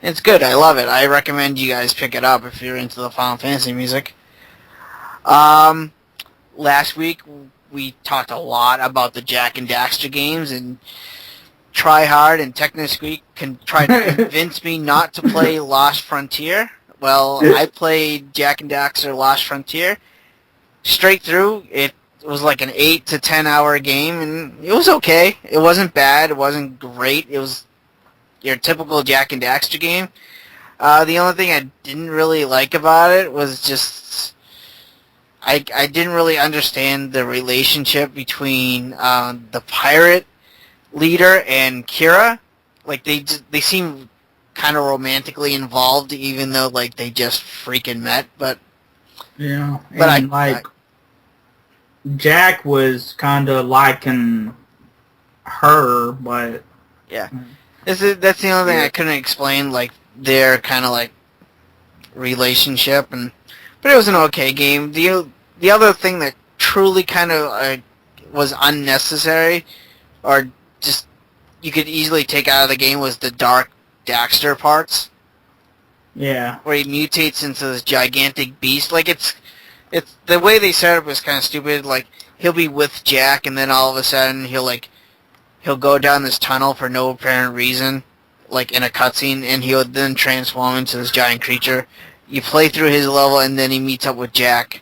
It's good. I love it. I recommend you guys pick it up if you're into the Final Fantasy music. Last week we talked a lot about the Jack and Daxter games, and Tryhard and TechnoSqueek tried to convince me not to play Lost Frontier. Well, I played Jack and Daxter Lost Frontier straight through. It was like an 8 to 10 hour game, and it was okay. It wasn't bad. It wasn't great. It was your typical Jack and Daxter game. The only thing I didn't really like about it was just I didn't really understand the relationship between the pirate leader and Kira. Like they seem kind of romantically involved, even though like they just freaking met. But Jack was kind of liking her, but yeah, that's the only thing I couldn't explain. Like their kind of like relationship, but it was an okay game. The other thing that truly kind of was unnecessary, or just you could easily take out of the game, was the Dark Daxter parts. Yeah. Where he mutates into this gigantic beast. Like it's the way they set it up is kind of stupid. Like he'll be with Jack, and then all of a sudden he'll go down this tunnel for no apparent reason, like in a cutscene, and he'll then transform into this giant creature. You play through his level, and then he meets up with Jack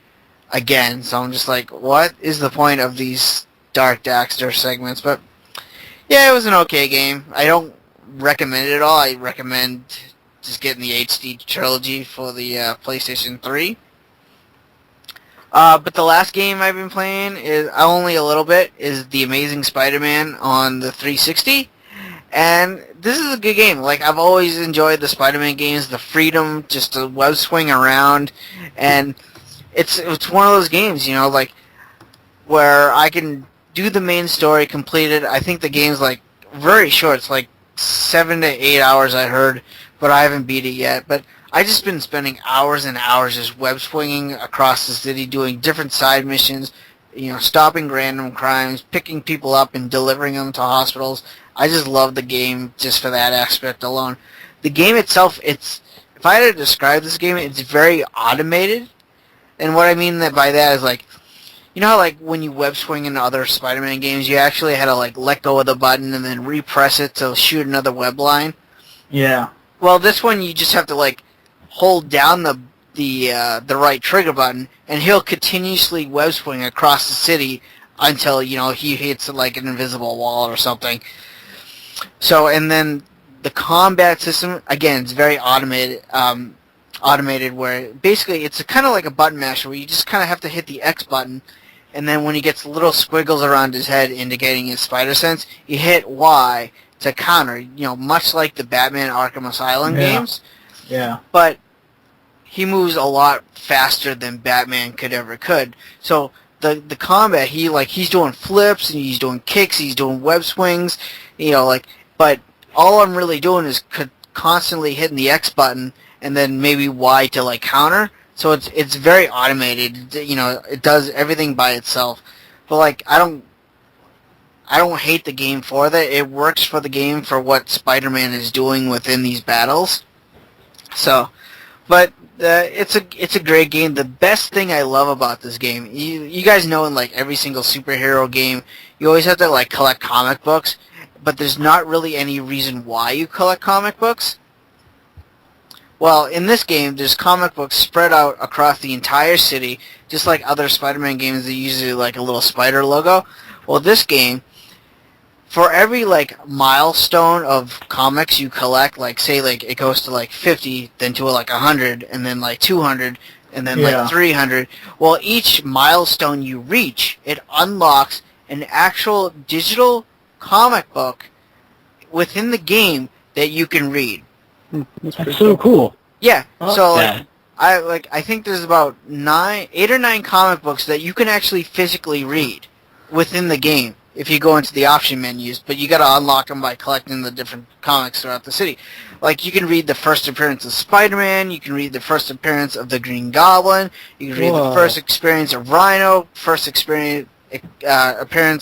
again. So I'm just like, what is the point of these Dark Daxter segments? But yeah, it was an okay game. I don't recommend it at all. I recommend just getting the HD trilogy for the PlayStation 3. But the last game I've been playing is only a little bit is The Amazing Spider-Man on the 360, and this is a good game. Like I've always enjoyed the Spider-Man games, the freedom just to web swing around, and it's one of those games, you know, like where I can do the main story, complete it. I think the game's like very short. It's like 7 to 8 hours I heard, but I haven't beat it yet. But I just been spending hours and hours just web swinging across the city, doing different side missions, you know, stopping random crimes, picking people up and delivering them to hospitals. I just love the game just for that aspect alone. The game itself, if I had to describe this game, it's very automated. And what I mean by that is like, you know how like when you web swing in other Spider-Man games, you actually had to like let go of the button and then repress it to shoot another web line? Yeah. Well, this one you just have to like hold down the right trigger button, and he'll continuously web swing across the city until, you know, he hits like an invisible wall or something. So, and then the combat system, again, it's very automated. Where basically it's kind of like a button masher where you just kind of have to hit the X button, and then when he gets little squiggles around his head indicating his spider sense, you hit Y to counter, you know, much like the Batman Arkham Asylum games. Yeah. But he moves a lot faster than Batman could. So the combat, he's doing flips and he's doing kicks, he's doing web swings, you know, like, but all I'm really doing is constantly hitting the X button and then maybe Y to like counter. So it's very automated. You know, it does everything by itself. But like I don't hate the game for that. It works for the game for what Spider-Man is doing within these battles. So, but it's a great game. The best thing I love about this game, you guys know in like every single superhero game, you always have to like collect comic books, but there's not really any reason why you collect comic books. Well, in this game, there's comic books spread out across the entire city, just like other Spider-Man games that usually like a little spider logo. Well, this game, for every like milestone of comics you collect, like say like it goes to like 50, then to like 100, and then like 200, and then like 300. Well, each milestone you reach, it unlocks an actual digital comic book within the game that you can read. That's so cool. Yeah. So like, I think there's about 8 or 9 comic books that you can actually physically read within the game if you go into the option menus, but you got to unlock them by collecting the different comics throughout the city. Like you can read the first appearance of Spider-Man, you can read the first appearance of the Green Goblin, you can read the first experience of Rhino, first appearance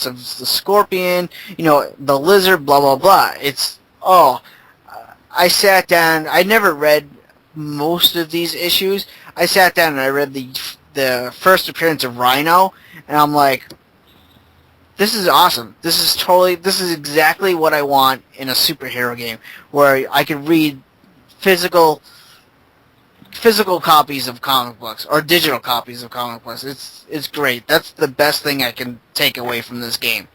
of the Scorpion, you know, the Lizard, blah blah blah. I sat down. I never read most of these issues. I sat down and I read the first appearance of Rhino, and I'm like, this is awesome. This is exactly what I want in a superhero game, where I can read physical copies of comic books or digital copies of comic books. It's great. That's the best thing I can take away from this game.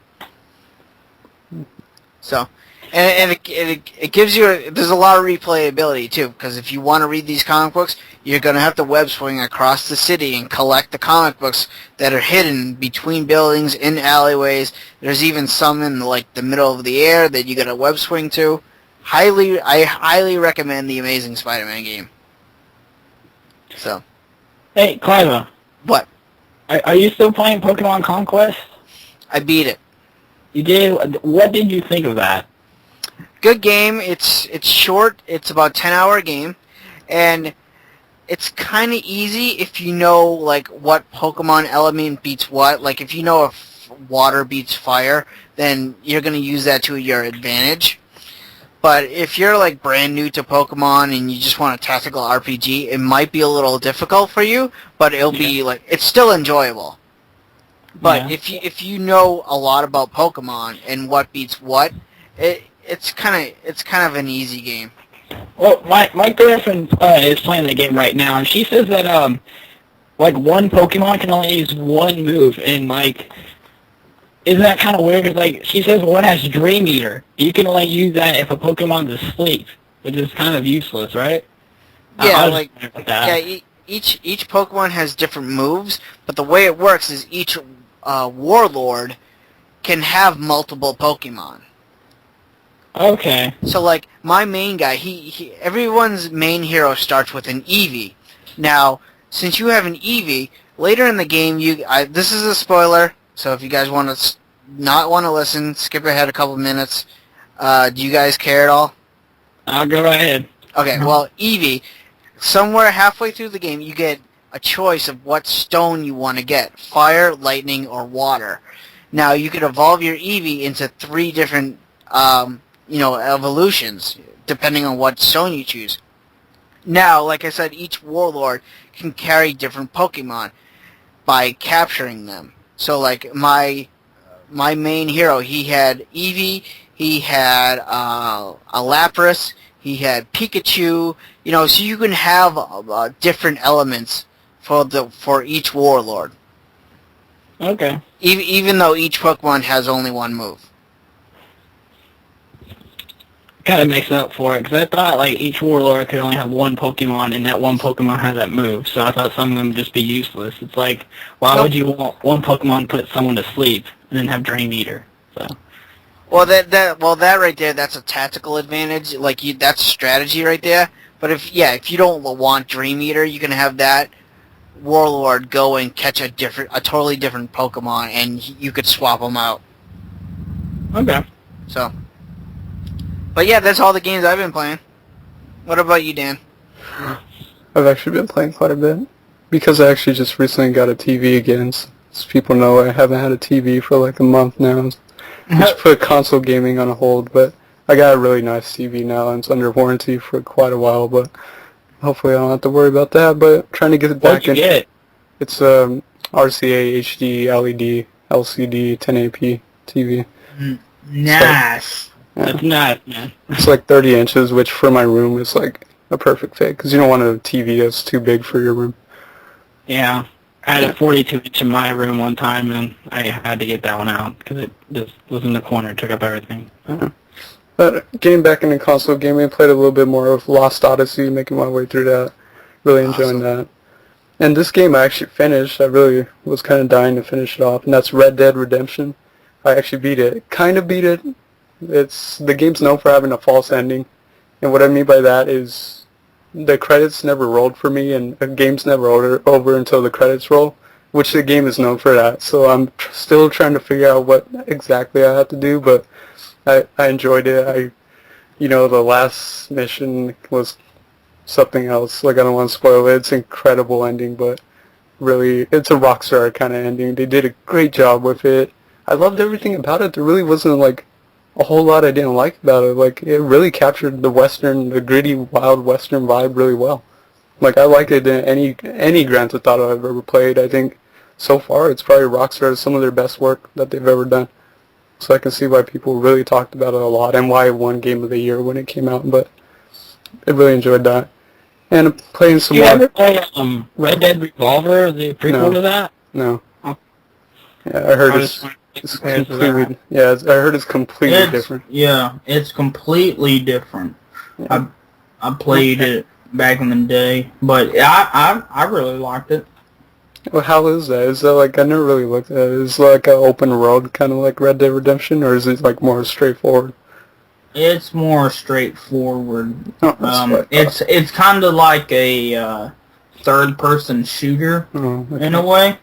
So, And it gives you there's a lot of replayability too, because if you want to read these comic books, you're gonna have to web swing across the city and collect the comic books that are hidden between buildings, in alleyways. There's even some in like the middle of the air that you gotta web swing to. I highly recommend the Amazing Spider-Man game. So. Hey, Cliva. What? Are you still playing Pokemon Conquest? I beat it. You did? What did you think of that? Good game. It's short. It's about 10-hour game, and it's kind of easy if you know like what Pokemon element beats what. Like if you know if water beats fire, then you're gonna use that to your advantage. But if you're like brand new to Pokemon and you just want a tactical RPG, it might be a little difficult for you, but it'll be like it's still enjoyable. But if you know a lot about Pokemon and what beats what, it's kind of an easy game. Well, my girlfriend is playing the game right now, and she says that like one Pokemon can only use one move, and like isn't that kind of weird? Cause like she says one has Dream Eater. You can only use that if a Pokemon's asleep, which is kind of useless, right? Yeah, each Pokemon has different moves, but the way it works is each Warlord can have multiple Pokemon. Okay. So like my main guy, he everyone's main hero starts with an Eevee. Now, since you have an Eevee, later in the game, this is a spoiler. So if you guys not want to listen, skip ahead a couple minutes. Do you guys care at all? I'll go right ahead. Okay, well, Eevee, somewhere halfway through the game, you get a choice of what stone you want to get: fire, lightning, or water. Now, you could evolve your Eevee into 3 different, evolutions, depending on what stone you choose. Now, like I said, each Warlord can carry different Pokemon by capturing them. So, like, my main hero, he had Eevee, he had a Lapras, he had Pikachu, so you can have different elements for each Warlord. Okay. Even though each Pokemon has only one move. Kind of makes up for it, because I thought like each Warlord could only have one Pokemon, and that one Pokemon had that move, so I thought some of them would just be useless. It's like, why would you want one Pokemon put someone to sleep and then have Dream Eater? So. Well, that right there, that's a tactical advantage. Like that's strategy right there. But if you don't want Dream Eater, you can have that Warlord go and catch a totally different Pokemon, and you could swap them out. Okay. So. But yeah, that's all the games I've been playing. What about you, Dan? I've actually been playing quite a bit. Because I actually just recently got a TV again. So, as people know, I haven't had a TV for like a month now. Just put console gaming on hold, but I got a really nice TV now, and it's under warranty for quite a while, but hopefully I don't have to worry about that, but trying to get it back in. What'd you get? It's a RCA HD LED LCD 1080p TV. Nice. Yeah. That's nice, man. It's like 30 inches, which for my room is like a perfect fit, because you don't want a TV that's too big for your room. Yeah. I had a 42-inch in my room one time, and I had to get that one out, because it just was in the corner, took up everything. Yeah. But getting back into console gaming, I played a little bit more of Lost Odyssey, making my way through that. Really enjoying that. And this game I actually finished. I really was kind of dying to finish it off, and that's Red Dead Redemption. I actually beat it. Kind of beat it. The game's known for having a false ending, and what I mean by that is the credits never rolled for me, and the game's never over until the credits roll, which the game is known for that. So I'm still trying to figure out what exactly I have to do, but I enjoyed it. The last mission was something else. Like, I don't want to spoil it. It's an incredible ending, but really, it's a Rockstar kind of ending. They did a great job with it. I loved everything about it. There really wasn't like a whole lot I didn't like about it. Like, it really captured the gritty, wild Western vibe really well. Like, I liked it in any Grand Theft Auto I've ever played. I think so far it's probably Rockstar's some of their best work that they've ever done. So I can see why people really talked about it a lot and why it won Game of the Year when it came out. But I really enjoyed that. And I'm playing some more. You ever play Red Dead Revolver, the prequel to that? No. Oh. Yeah, I heard it's It's compared to completely, yeah, I heard it's completely different. Yeah, it's completely different. Yeah. I played it back in the day, but I really liked it. Well, how is that? Is that like, I never really looked at it. Is it like an open world, kind of like Red Dead Redemption, or is it like more straightforward? It's more straightforward. Oh, that's what I thought. It's kind of like a third-person shooter Oh, okay. in a way.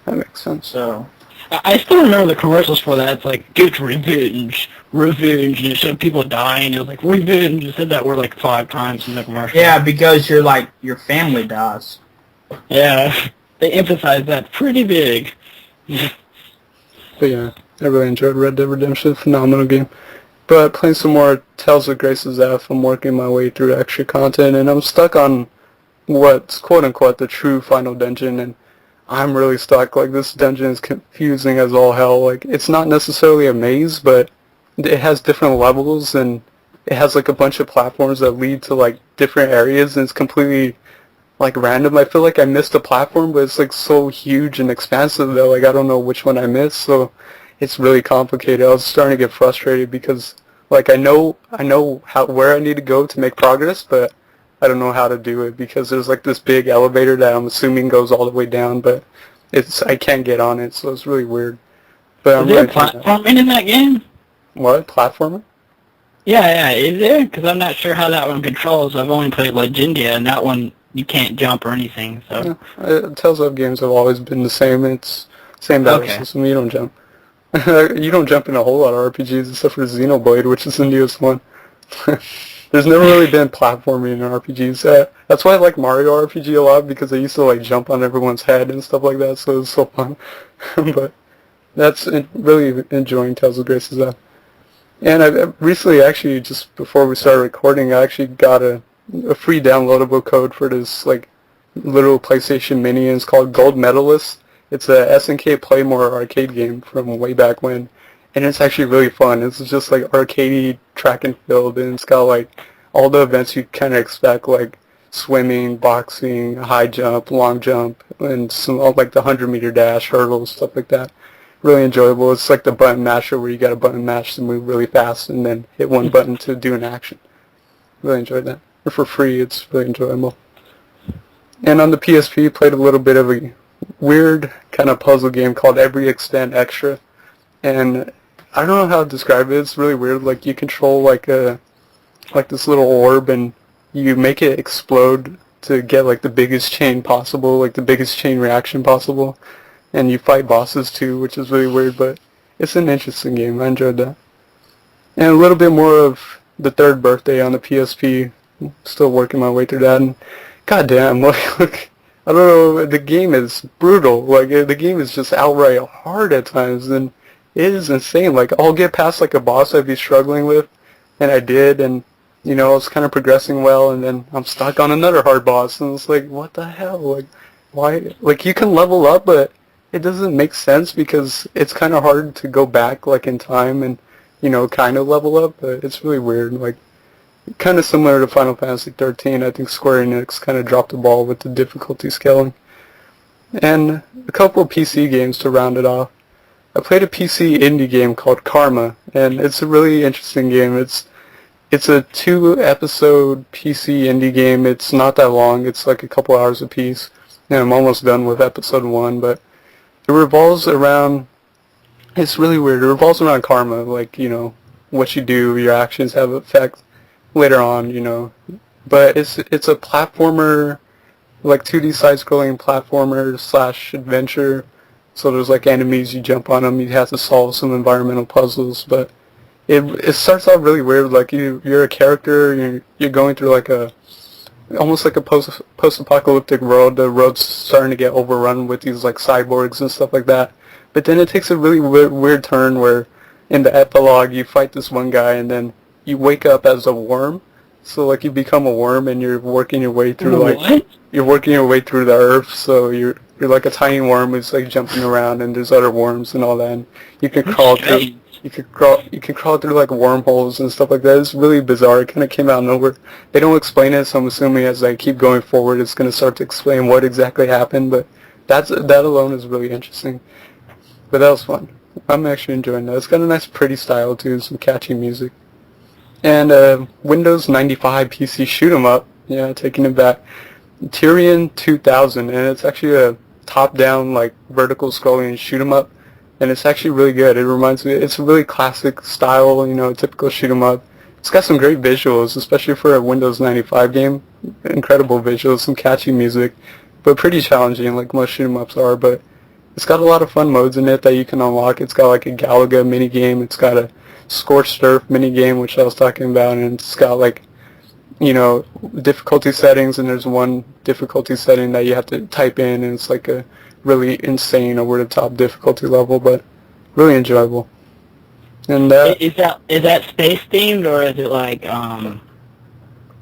That makes sense. So I still remember the commercials for that. It's like, get revenge, revenge, and it showed people dying. It was like, revenge. It said that word like 5 times in the commercial. yeah, because your family dies. Yeah, they emphasized that pretty big. But yeah, I really enjoyed Red Dead Redemption. Phenomenal game. But playing some more Tales of Xillia, I'm working my way through extra content, and I'm stuck on what's quote-unquote the true final dungeon, and I'm really stuck. Like, this dungeon is confusing as all hell. Like, it's not necessarily a maze, but it has different levels, and it has like a bunch of platforms that lead to like different areas, and it's completely like random. I feel like I missed a platform, but it's like so huge and expansive that like I don't know which one I missed, so it's really complicated. I was starting to get frustrated because like I know where I need to go to make progress, but I don't know how to do it because there's like this big elevator that I'm assuming goes all the way down, but I can't get on it, so it's really weird. But I'm Is there really platforming in that game? What? Platformer? Yeah, is there? Because I'm not sure how that one controls. I've only played Legendia, and that one, you can't jump or anything, so... Tales of games have always been the same. It's same battle system. You don't jump. You don't jump in a whole lot of RPGs except for Xenoblade, which is the newest one. There's never really been platforming in RPGs. That's why I like Mario RPG a lot, because I used to like jump on everyone's head and stuff like that, so it's so fun. But that's really enjoying Tales of Xillia. And I recently, actually, just before we started recording, I actually got a free downloadable code for this like little PlayStation Mini, and it's called Gold Medalist. It's a SNK Play More arcade game from way back when, and it's actually really fun. It's just like arcadey track and field, and it's got like all the events you kind of expect, like swimming, boxing, high jump, long jump, and some like the 100-meter dash, hurdles, stuff like that. Really enjoyable. It's like the button masher where you got a button mash to move really fast and then hit one button to do an action. Really enjoyed that. For free, it's really enjoyable. And on the PSP, played a little bit of a weird kind of puzzle game called Every Extent Extra. And I don't know how to describe it. It's really weird. Like, you control like this little orb, and you make it explode to get like the biggest chain possible, like the biggest chain reaction possible. And you fight bosses too, which is really weird, but it's an interesting game. I enjoyed that. And a little bit more of the third birthday on the PSP. Still working my way through that. And goddamn, like I don't know, the game is brutal. Like, the game is just outright hard at times, and it is insane. Like, I'll get past like a boss I'd be struggling with, and I did, and you know, I was kind of progressing well, and then I'm stuck on another hard boss, and it's like, what the hell? Like, why? Like, you can level up, but it doesn't make sense because it's kind of hard to go back like in time and, you know, kind of level up, but it's really weird. Like, kind of similar to Final Fantasy 13, I think Square Enix kind of dropped the ball with the difficulty scaling. And a couple of PC games to round it off. I played a PC indie game called Karma, and it's a really interesting game. It's a 2-episode PC indie game. It's not that long. It's like a couple hours apiece, and I'm almost done with episode 1, but it revolves around, it's really weird, it revolves around karma, like, you know, what you do, your actions have effect later on, you know, but it's a platformer, like 2D side-scrolling platformer / adventure, so there's like enemies, you jump on them, you have to solve some environmental puzzles, but it starts out really weird, like you're a character, you're going through like almost like a post-apocalyptic world. The road's starting to get overrun with these like cyborgs and stuff like that. But then it takes a really weird turn where in the epilogue you fight this one guy and then you wake up as a worm. So like you become a worm and you're working your way through you're working your way through the earth. So you're like a tiny worm who's like jumping around, and there's other worms and all that. And you can crawl through. You can crawl through like wormholes and stuff like that. It's really bizarre. It kind of came out of nowhere. They don't explain it, so I'm assuming as I keep going forward, it's going to start to explain what exactly happened. But that alone is really interesting. But that was fun. I'm actually enjoying that. It's got a nice pretty style too, some catchy music. And Windows 95 PC shoot 'em up. Yeah, taking it back. Tyrion 2000, and it's actually a top-down, like, vertical scrolling shoot 'em up, and it's actually really good. It reminds me, it's a really classic style, you know, typical shoot 'em up. It's got some great visuals, especially for a Windows 95 game. Incredible visuals, some catchy music, but pretty challenging, like most shoot 'em ups are. But it's got a lot of fun modes in it that you can unlock. It's got like a Galaga mini game. It's got a Scorched Earth mini game, which I was talking about, and it's got like, you know, difficulty settings, and there's one difficulty setting that you have to type in, and it's like a really insane over-the-top difficulty level, but really enjoyable. And Is that space themed, or is it like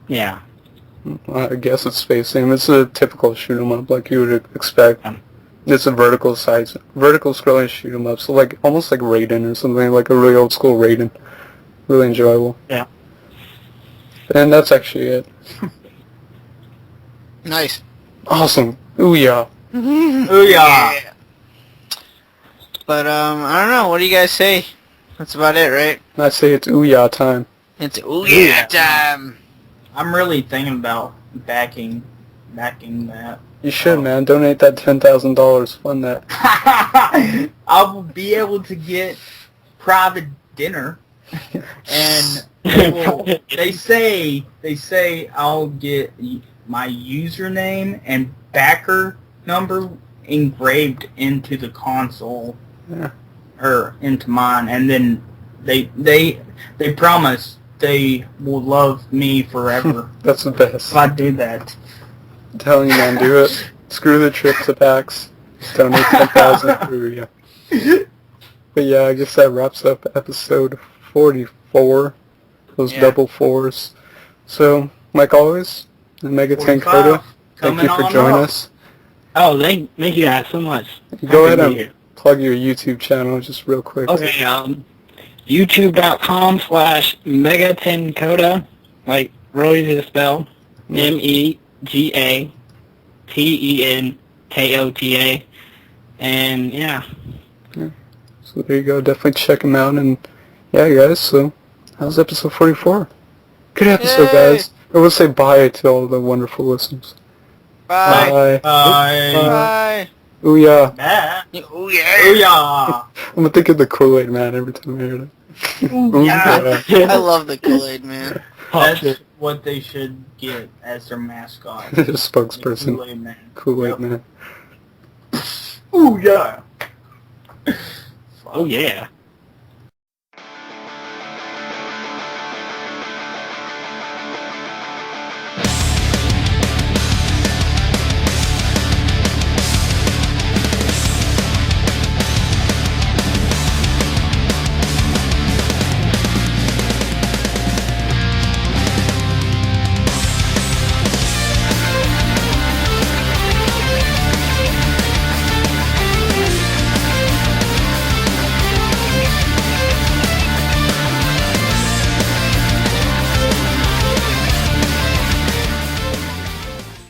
yeah? I guess it's space themed. It's a typical shoot 'em up, like you would expect. It's a vertical scrolling shoot 'em up, so like almost like Raiden or something, like a really old school Raiden. Really enjoyable. Yeah. And that's actually it. Nice. Awesome. Ouya. Ouya. But I don't know. What do you guys say? That's about it, right? I say it's Ouya time. It's Ouya time. I'm really thinking about backing that. You should, man. Donate that $10,000. Fund that. I will be able to get private dinner, and they say I'll get my username and backer number engraved into the console, or into mine, and then they promise they will love me forever. That's the best. If I do that. I'm telling you, man, do it. Screw the trip to PAX. Donate 10,000 for Ouya. But yeah, I guess that wraps up episode 44. Those double fours. So, like always, the Megatenkota, thank you for joining us. Oh, thank you guys so much. Go ahead and plug your YouTube channel just real quick. Okay, youtube.com/Megatenkota, like really easy to spell, Megatenkota, and yeah. So there you go, definitely check them out, and yeah guys, so that was episode 44. Good episode, guys. I will say bye to all the wonderful listeners. Bye. Bye. Bye. Ouya. Ouya. I'm gonna think of the Kool-Aid Man every time I hear it. Ouya. I love the Kool-Aid Man. That's what they should get as their mascot. Their spokesperson. Kool-Aid Man. Kool-Aid Man. Ouya. Oh yeah.